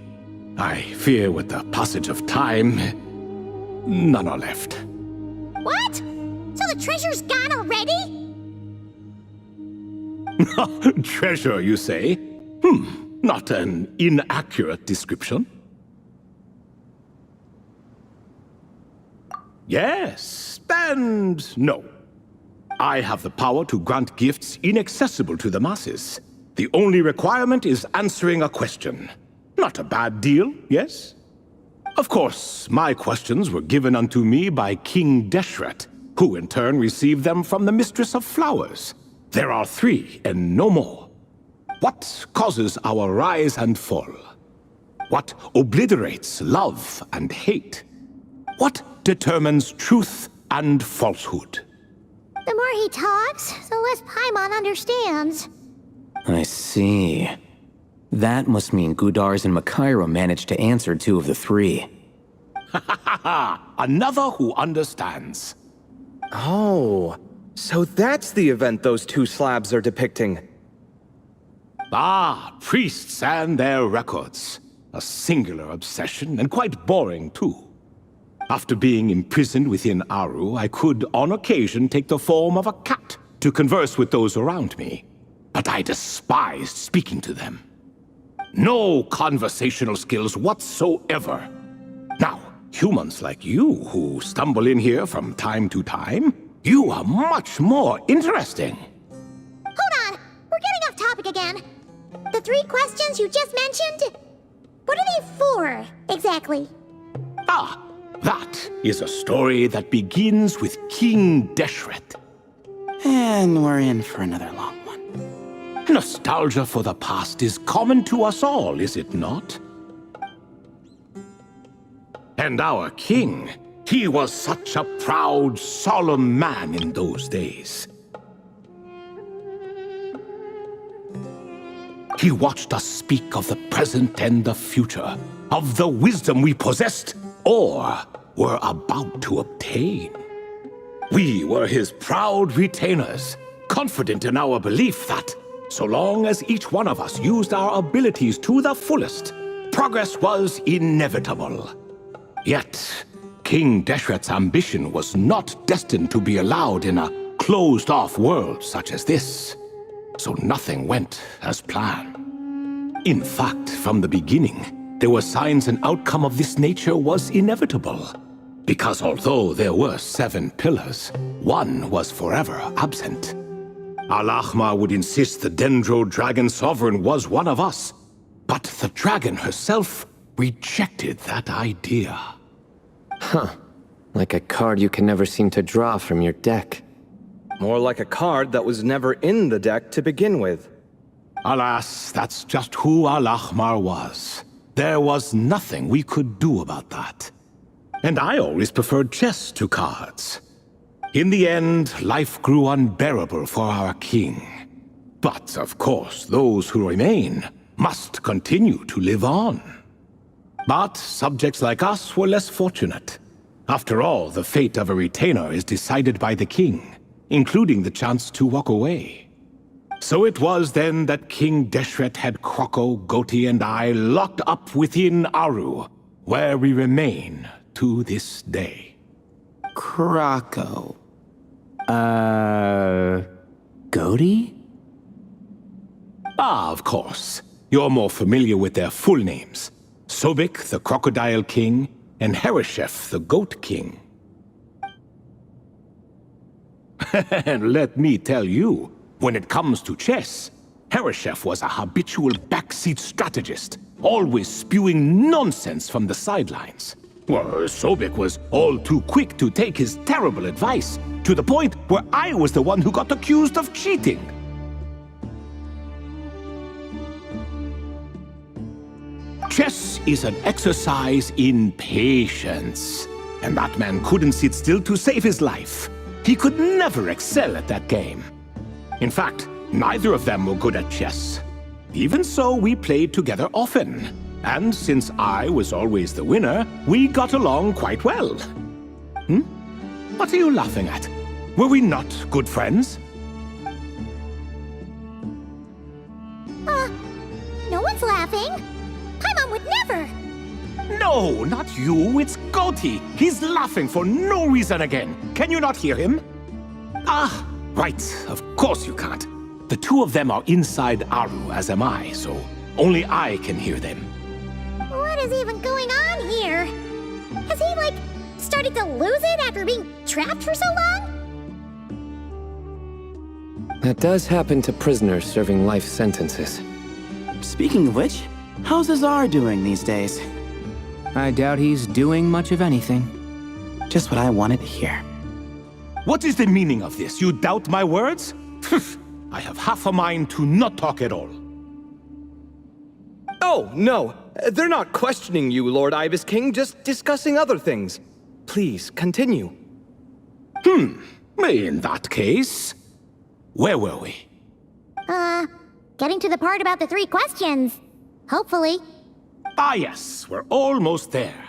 I fear with the passage of time, none are left. What? So the treasure's gone already? Treasure, you say? Not an inaccurate description. Yes, and no. I have the power to grant gifts inaccessible to the masses. The only requirement is answering a question. Not a bad deal, yes? Of course, my questions were given unto me by King Deshret, who in turn received them from the Mistress of Flowers. There are 3 and no more. What causes our rise and fall? What obliterates love and hate? What determines truth and falsehood? The more he talks, the less Paimon understands. I see. That must mean Gudars and Makairo managed to answer 2 of the 3. Another who understands. Oh, so that's the event those 2 slabs are depicting. Ah, priests and their records. A singular obsession, and quite boring, too. After being imprisoned within Aru, I could, on occasion, take the form of a cat to converse with those around me. But I despised speaking to them. No conversational skills whatsoever. Now, humans like you, who stumble in here from time to time, you are much more interesting. Hold on, we're getting off topic again. The 3 questions you just mentioned? What are they for, exactly? Ah, that is a story that begins with King Deshret. And we're in for another long one. Nostalgia for the past is common to us all, is it not? And our king, he was such a proud, solemn man in those days. He watched us speak of the present and the future, of the wisdom we possessed or were about to obtain. We were his proud retainers, confident in our belief that, so long as each one of us used our abilities to the fullest, progress was inevitable. Yet, King Deshret's ambition was not destined to be allowed in a closed-off world such as this. So nothing went as planned. In fact, from the beginning, there were signs an outcome of this nature was inevitable. Because although there were 7 pillars, one was forever absent. Al-Ahmar would insist the Dendro Dragon Sovereign was one of us, but the dragon herself rejected that idea. Huh. Like a card you can never seem to draw from your deck. More like a card that was never in the deck to begin with. Alas, that's just who Al-Ahmar was. There was nothing we could do about that. and I always preferred chess to cards. In the end, life grew unbearable for our king. But, of course, those who remain must continue to live on. But subjects like us were less fortunate. After all, the fate of a retainer is decided by the king, including the chance to walk away. So it was then that King Deshret had Kroko, Goti, and I locked up within Aru, where we remain to this day. Krako. Goti? Ah, of course. You're more familiar with their full names. Sobek, the Crocodile King, and Hereshef, the Goat King. And let me tell you, when it comes to chess, Hereshef was a habitual backseat strategist, always spewing nonsense from the sidelines. Well, Sobek was all too quick to take his terrible advice, to the point where I was the one who got accused of cheating. Chess is an exercise in patience, and that man couldn't sit still to save his life. He could never excel at that game. In fact, neither of them were good at chess. Even so, we played together often, and since I was always the winner, we got along quite well. What are you laughing at? Were we not good friends? No one's laughing. Paimon would never. No, not you, it's Goti. He's laughing for no reason again. Can you not hear him? Ah, right, of course you can't. The two of them are inside Aru, as am I, so only I can hear them. What is even going on here? Has he, started to lose it after being trapped for so long? That does happen to prisoners serving life sentences. Speaking of which, how's Azar doing these days? I doubt he's doing much of anything. Just what I wanted to hear. What is the meaning of this? You doubt my words? I have half a mind to not talk at all. Oh, no. They're not questioning you, Lord Ibis King, just discussing other things. Please, continue. In that case, where were we? Getting to the part about the 3 questions. Hopefully. Ah yes, we're almost there.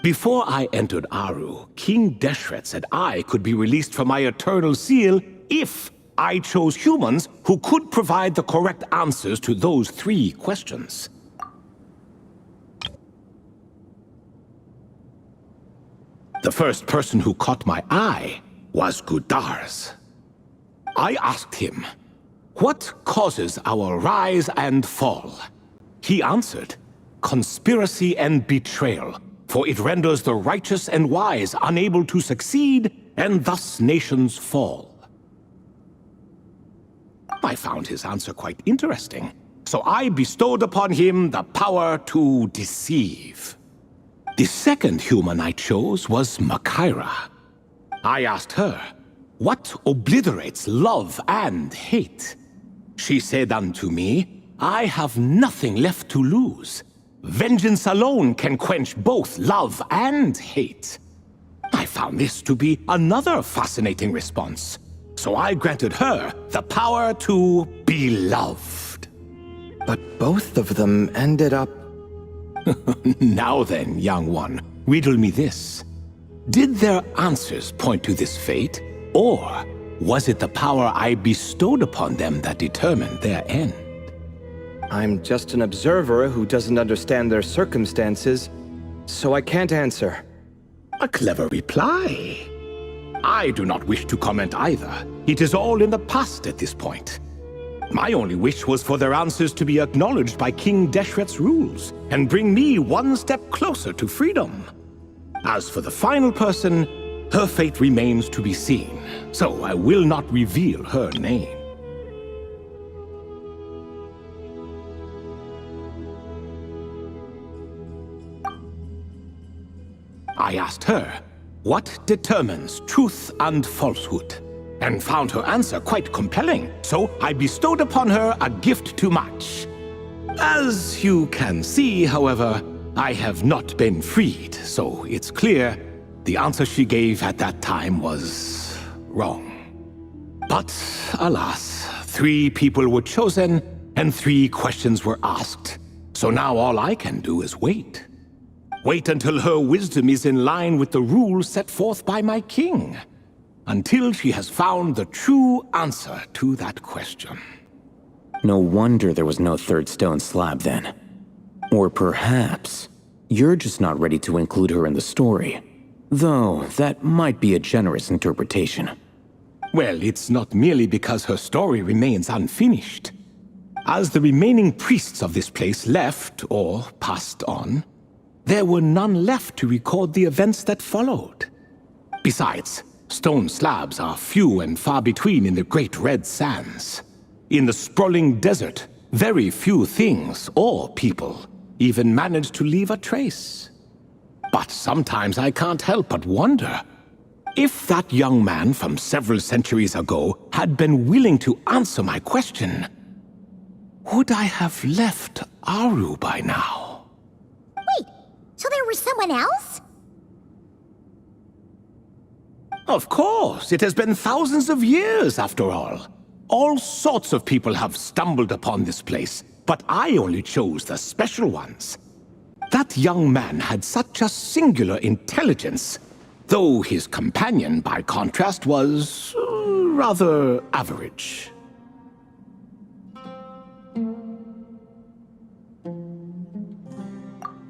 Before I entered Aru, King Deshret said I could be released from my eternal seal if I chose humans who could provide the correct answers to those 3 questions. The first person who caught my eye was Gudars. I asked him, "What causes our rise and fall?" He answered, "Conspiracy and betrayal, for it renders the righteous and wise unable to succeed, and thus nations fall." I found his answer quite interesting, so I bestowed upon him the power to deceive. The second human I chose was Makaira. I asked her, "What obliterates love and hate?" She said unto me, "I have nothing left to lose. Vengeance alone can quench both love and hate." I found this to be another fascinating response, so I granted her the power to be loved. But both of them ended up... Now then, young one, riddle me this. Did their answers point to this fate, or was it the power I bestowed upon them that determined their end? I'm just an observer who doesn't understand their circumstances, so I can't answer. A clever reply. I do not wish to comment either. It is all in the past at this point. My only wish was for their answers to be acknowledged by King Deshret's rules, and bring me one step closer to freedom. As for the final person, her fate remains to be seen, so I will not reveal her name. I asked her, "What determines truth and falsehood?" and found her answer quite compelling, so I bestowed upon her a gift to match. As you can see, however, I have not been freed, so it's clear the answer she gave at that time was wrong. But alas, 3 people were chosen and 3 questions were asked. So now all I can do is wait. Wait until her wisdom is in line with the rules set forth by my king. Until she has found the true answer to that question. No wonder there was no third stone slab then. Or perhaps you're just not ready to include her in the story. Though that might be a generous interpretation. Well, it's not merely because her story remains unfinished. As the remaining priests of this place left or passed on, there were none left to record the events that followed. Besides, stone slabs are few and far between in the Great Red Sands. In the sprawling desert, very few things or people even manage to leave a trace. But sometimes I can't help but wonder, if that young man from several centuries ago had been willing to answer my question, would I have left Aru by now? Wait, so there was someone else? Of course, it has been thousands of years after all. All sorts of people have stumbled upon this place, but I only chose the special ones. That young man had such a singular intelligence, though his companion, by contrast, was rather average.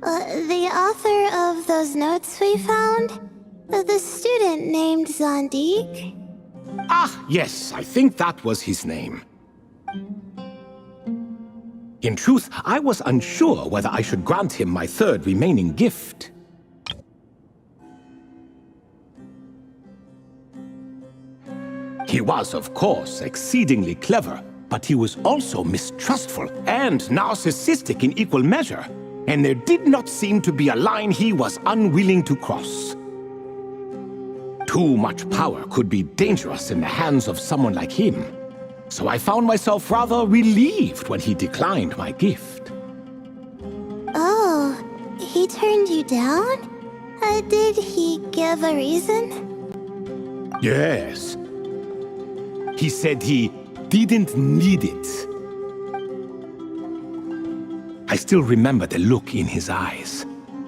The author of those notes we found? The student named Zandik? Ah, yes, I think that was his name. In truth, I was unsure whether I should grant him my third remaining gift. He was, of course, exceedingly clever, but he was also mistrustful and narcissistic in equal measure, and there did not seem to be a line he was unwilling to cross. Too much power could be dangerous in the hands of someone like him, so I found myself rather relieved when he declined my gift. Oh, he turned you down? Did he give a reason? Yes. He said he didn't need it. I still remember the look in his eyes.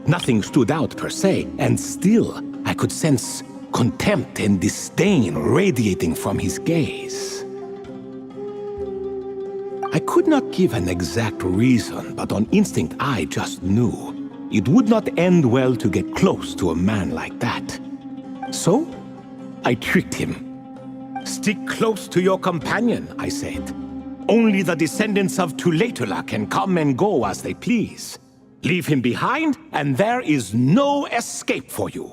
Nothing stood out per se, and still I could sense contempt and disdain radiating from his gaze. I could not give an exact reason, but on instinct I just knew it would not end well to get close to a man like that. So, I tricked him. Stick close to your companion, I said. Only the descendants of Lait-la can come and go as they please. Leave him behind, and there is no escape for you.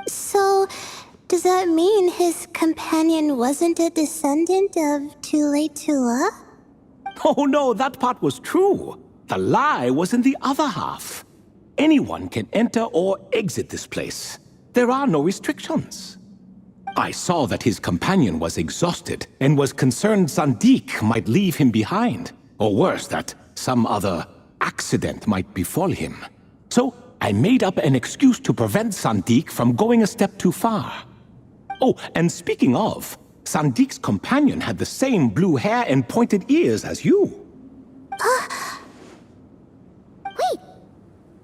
So, does that mean his companion wasn't a descendant of Lait-la? Oh no, that part was true. The lie was in the other half. Anyone can enter or exit this place. There are no restrictions. I saw that his companion was exhausted and was concerned Zandik might leave him behind, or worse, that some other accident might befall him. So I made up an excuse to prevent Zandik from going a step too far. Oh, and speaking of, Sandik's companion had the same blue hair and pointed ears as you. Wait,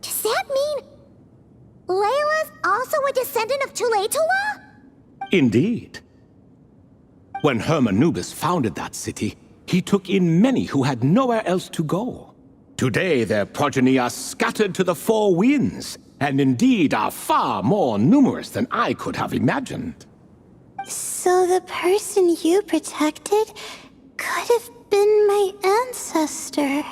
does that mean Layla's also a descendant of Lait-la? Indeed. When Hermanubis founded that city, he took in many who had nowhere else to go. Today their progeny are scattered to the 4 winds, and indeed are far more numerous than I could have imagined. So the person you protected could have been my ancestor.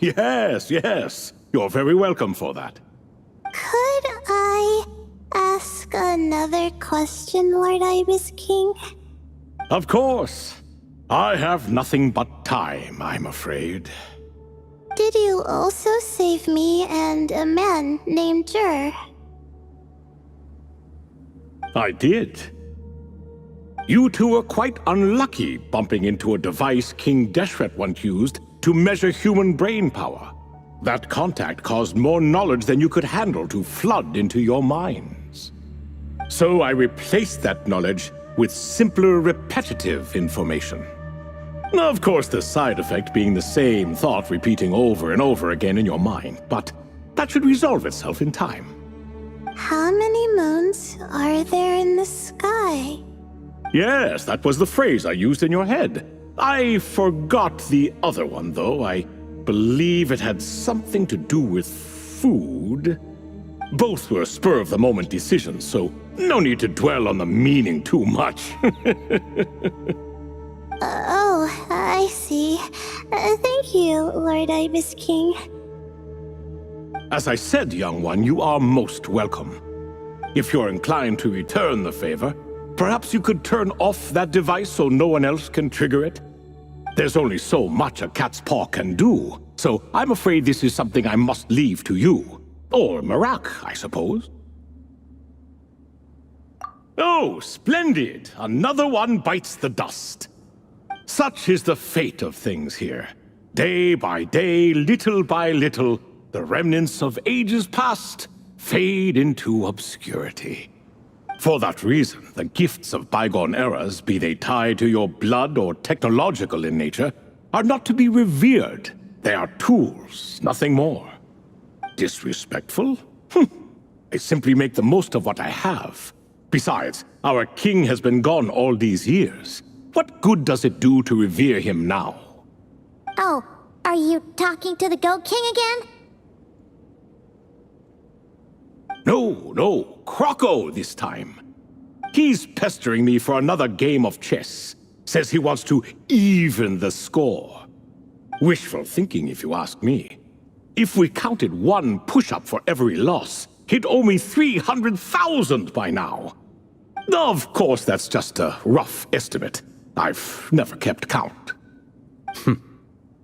Yes, yes. You're very welcome for that. Could I ask another question, Lord Ibis King? Of course. I have nothing but time, I'm afraid. Did you also save me and a man named Jur? I did. You two were quite unlucky bumping into a device King Deshret once used to measure human brain power. That contact caused more knowledge than you could handle to flood into your minds. So I replaced that knowledge with simpler, repetitive information. Of course, the side effect being the same thought repeating over and over again in your mind, but that should resolve itself in time. How many moons are there in the sky? Yes, that was the phrase I used in your head. I forgot the other one, though. I believe it had something to do with food. Both were spur-of-the-moment decisions, so no need to dwell on the meaning too much. Oh, I see. Thank you, Lord Ibis King. As I said, young one, you are most welcome. If you're inclined to return the favor, perhaps you could turn off that device so no one else can trigger it? There's only so much a cat's paw can do, so I'm afraid this is something I must leave to you. Or Marak, I suppose. Oh, splendid! Another one bites the dust. Such is the fate of things here. Day by day, little by little, the remnants of ages past fade into obscurity. For that reason, the gifts of bygone eras, be they tied to your blood or technological in nature, are not to be revered. They are tools, nothing more. Disrespectful? I simply make the most of what I have. Besides, our king has been gone all these years. What good does it do to revere him now? Oh, are you talking to the Goat King again? No, Croco this time. He's pestering me for another game of chess. Says he wants to even the score. Wishful thinking, if you ask me. If we counted one push-up for every loss, he'd owe me 300,000 by now. Of course, that's just a rough estimate. I've never kept count.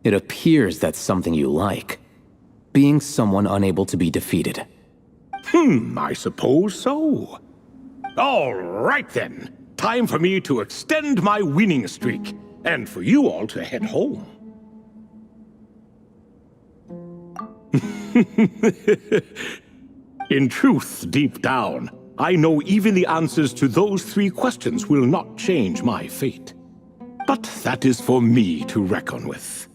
It appears that's something you like. Being someone unable to be defeated. I suppose so. All right then. Time for me to extend my winning streak, and for you all to head home. In truth, deep down, I know even the answers to those 3 questions will not change my fate. But that is for me to reckon with.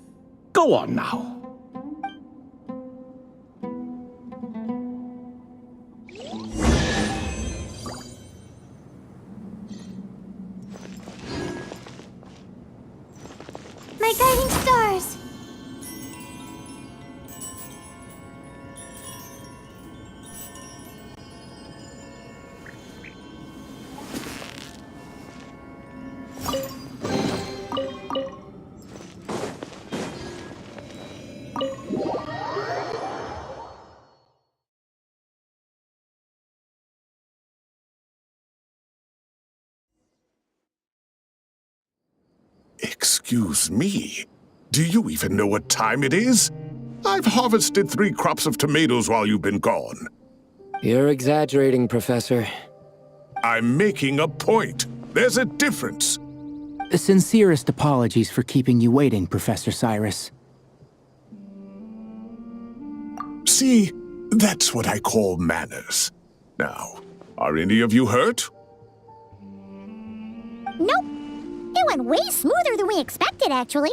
Go on now. My guiding stars! Excuse me? Do you even know what time it is? I've harvested 3 crops of tomatoes while you've been gone. You're exaggerating, Professor. I'm making a point. There's a difference. Sincerest apologies for keeping you waiting, Professor Cyrus. See, that's what I call manners. Now, are any of you hurt? Nope. It went way smoother than we expected, actually.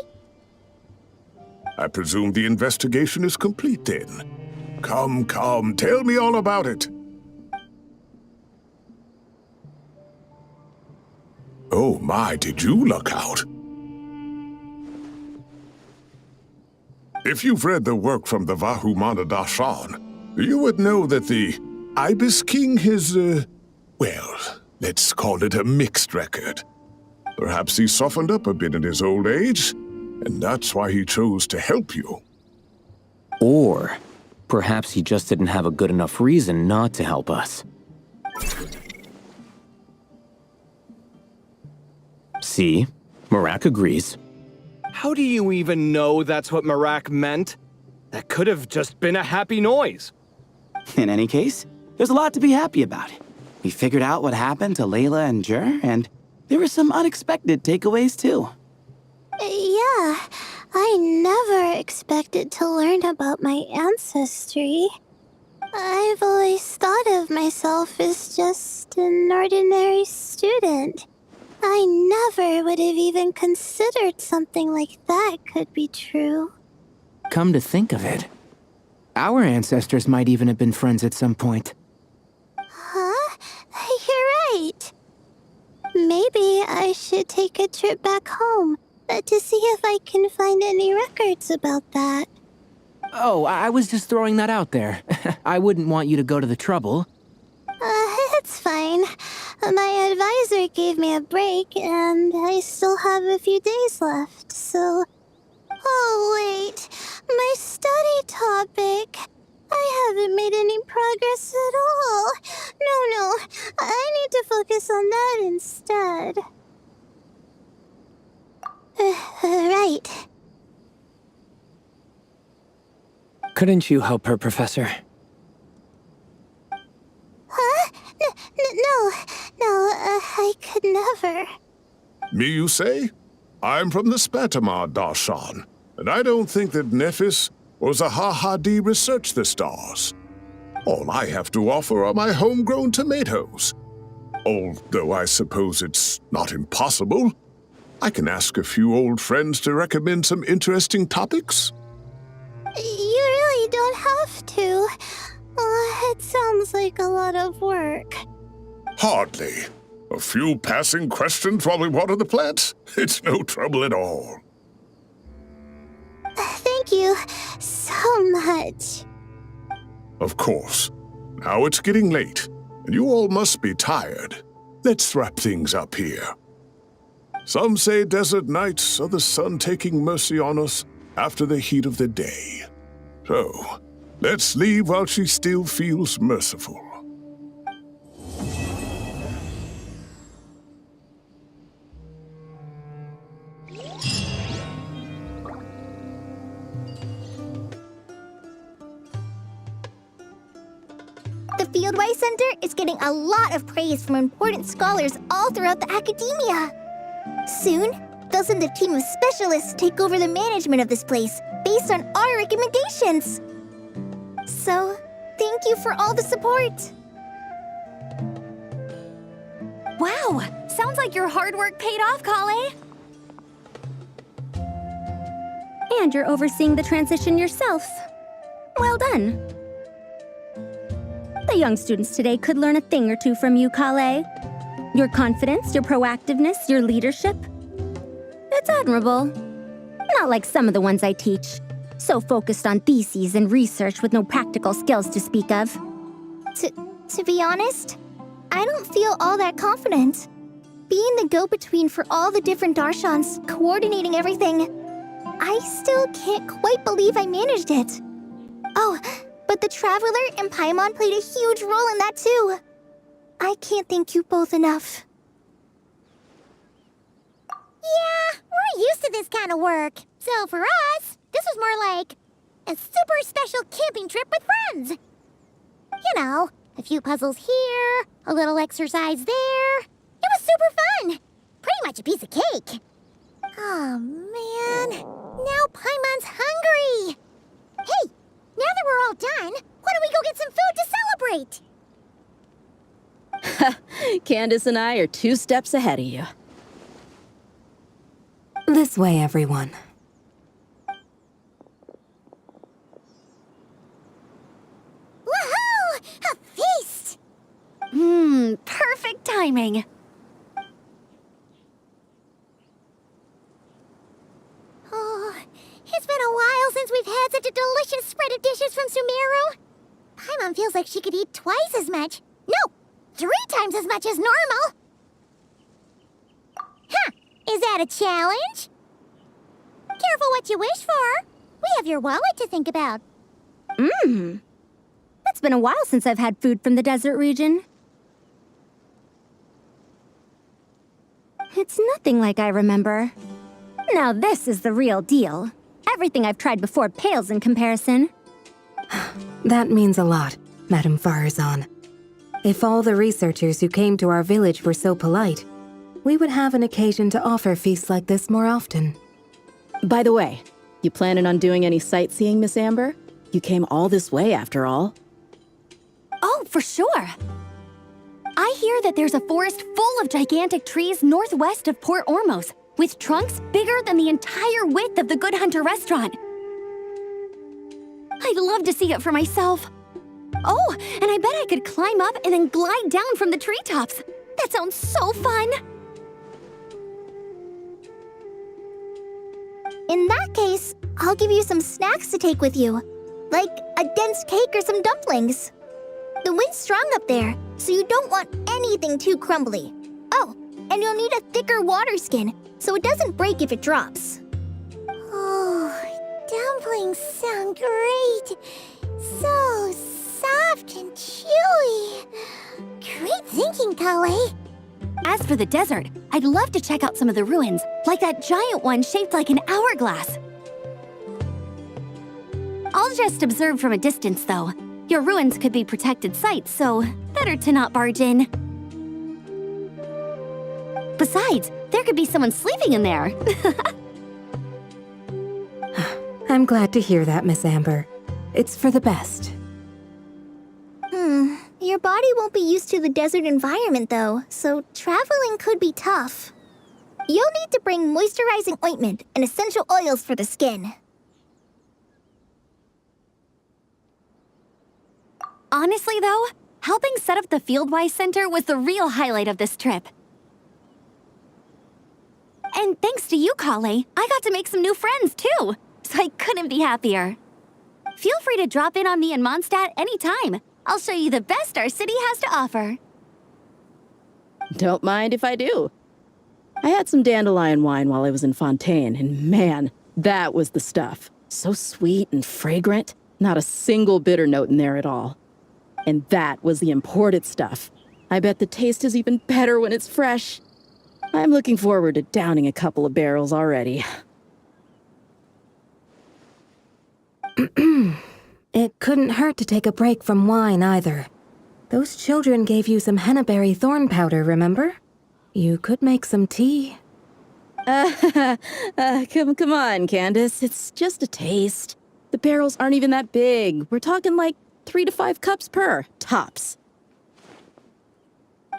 I presume the investigation is complete then. Come, tell me all about it. Oh my, did you luck out? If you've read the work from the Vahumana Dashan, you would know that the Ibis King has, well, let's call it a mixed record. Perhaps he softened up a bit in his old age, and that's why he chose to help you. Or perhaps he just didn't have a good enough reason not to help us. See? Marak agrees. How do you even know that's what Marak meant? That could have just been a happy noise. In any case, there's a lot to be happy about. We figured out what happened to Layla and Jer, and there were some unexpected takeaways too. Yeah, I never expected to learn about my ancestry. I've always thought of myself as just an ordinary student. I never would have even considered something like that could be true. Come to think of it, our ancestors might even have been friends at some point. Huh? You're right. Maybe I should take a trip back home to see if I can find any records about that. Oh, I was just throwing that out there. I wouldn't want you to go to the trouble. It's fine. My advisor gave me a break, and I still have a few days left, so... Oh, wait. My study topic. I haven't made any progress at all. No. I need to focus on that instead. Right. Couldn't you help her, Professor? Huh? No, I could never. Me, you say? I'm from the Spatamar Darshan, and I don't think that Nephis or Zahahadi researched the stars. All I have to offer are my homegrown tomatoes. Although I suppose it's not impossible. I can ask a few old friends to recommend some interesting topics. You really don't have to. It sounds like a lot of work. Hardly. A few passing questions while we water the plants? It's no trouble at all. Thank you so much. Of course. Now it's getting late, and you all must be tired. Let's wrap things up here. Some say desert nights are the sun taking mercy on us after the heat of the day. So, let's leave while she still feels merciful. The Fieldwise Center is getting a lot of praise from important scholars all throughout the academia. Soon, they'll send a team of specialists to take over the management of this place based on our recommendations. So, thank you for all the support. Wow, sounds like your hard work paid off, Kale. And you're overseeing the transition yourself. Well done. The young students today could learn a thing or two from you, Kale. Your confidence, your proactiveness, your leadership. It's admirable. Not like some of the ones I teach. So focused on theses and research with no practical skills to speak of. To be honest, I don't feel all that confident. Being the go-between for all the different Darshans, coordinating everything, I still can't quite believe I managed it. Oh, but the Traveler and Paimon played a huge role in that too. I can't thank you both enough. Yeah, we're used to this kind of work. So for us, this was more like a super special camping trip with friends. You know, a few puzzles here, a little exercise there. It was super fun. Pretty much a piece of cake. Oh, man. Now Paimon's hungry. Hey, now that we're all done, why don't we go get some food to celebrate? Candace and I are 2 steps ahead of you. This way, everyone. Woohoo! A feast! Perfect timing. Oh, it's been a while since we've had such a delicious spread of dishes from Sumeru. Paimon feels like she could eat twice as much. No, 3 times as much as normal. Huh, is that a challenge? Careful what you wish for. We have your wallet to think about. It's been a while since I've had food from the desert region. It's nothing like I remember. Now this is the real deal. Everything I've tried before pales in comparison. That means a lot, Madame Farazan. If all the researchers who came to our village were so polite, we would have an occasion to offer feasts like this more often. By the way, You planning on doing any sightseeing, Miss Amber? You came all this way, after all. Oh, for sure. I hear that there's a forest full of gigantic trees northwest of Port Ormos, with trunks bigger than the entire width of the Good Hunter restaurant. I'd love to see it for myself. Oh, and I bet I could climb up and then glide down from the treetops. That sounds so fun! In that case, I'll give you some snacks to take with you. Like a dense cake or some dumplings. The wind's strong up there, so you don't want anything too crumbly. Oh, and you'll need a thicker water skin, so it doesn't break if it drops. Oh, dumplings sound great. So soft and chewy. Great thinking, Kale. As for the desert, I'd love to check out some of the ruins, like that giant one shaped like an hourglass. I'll just observe from a distance, though. Your ruins could be protected sites, so better to not barge in. Besides, there could be someone sleeping in there. I'm glad to hear that, Miss Amber. It's for the best. Your body won't be used to the desert environment, though, so traveling could be tough. You'll need to bring moisturizing ointment and essential oils for the skin. Honestly, though, helping set up the Fieldwise Center was the real highlight of this trip. And thanks to you, Kale, I got to make some new friends, too. So I couldn't be happier. Feel free to drop in on me in Mondstadt anytime. I'll show you the best our city has to offer. Don't mind if I do. I had some dandelion wine while I was in Fontaine, and man, that was the stuff. So sweet and fragrant, not a single bitter note in there at all. And that was the imported stuff. I bet the taste is even better when it's fresh. I'm looking forward to downing a couple of barrels already. It couldn't hurt to take a break from wine either. Those children gave you some hennaberry thorn powder, remember? You could make some tea. Come on, Candace. It's just a taste. The barrels aren't even that big. We're talking like 3 to 5 cups per, tops.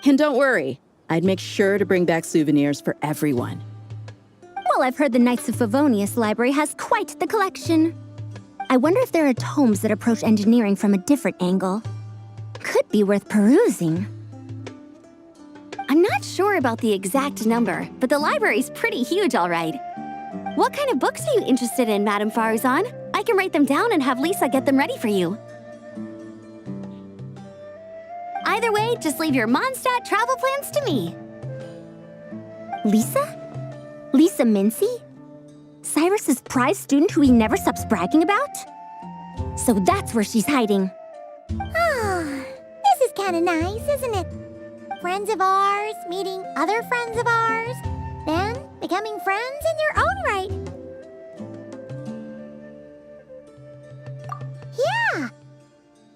And don't worry, I'd make sure to bring back souvenirs for everyone. Well, I've heard the Knights of Favonius library has quite the collection. I wonder if there are tomes that approach engineering from a different angle. Could be worth perusing. I'm not sure about the exact number, but the library's pretty huge, all right. What kind of books are you interested in, Madame Farzan? I can write them down and have Lisa get them ready for you. Either way, just leave your Mondstadt travel plans to me. Lisa? Lisa Mincy? Cyrus's prize student who he never stops bragging about? So that's where she's hiding. Ah, this is kind of nice, isn't it? Friends of ours meeting other friends of ours, then becoming friends in their own right. Yeah,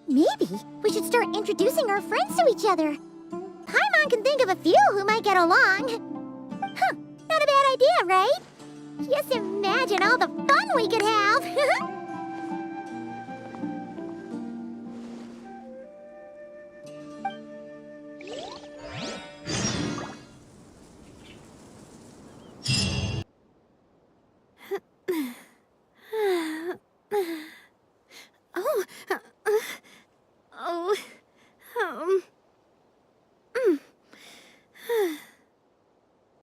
maybe we should start introducing our friends to each other. Paimon can think of a few who might get along. Huh, not a bad idea, right? Just imagine all the fun we could have!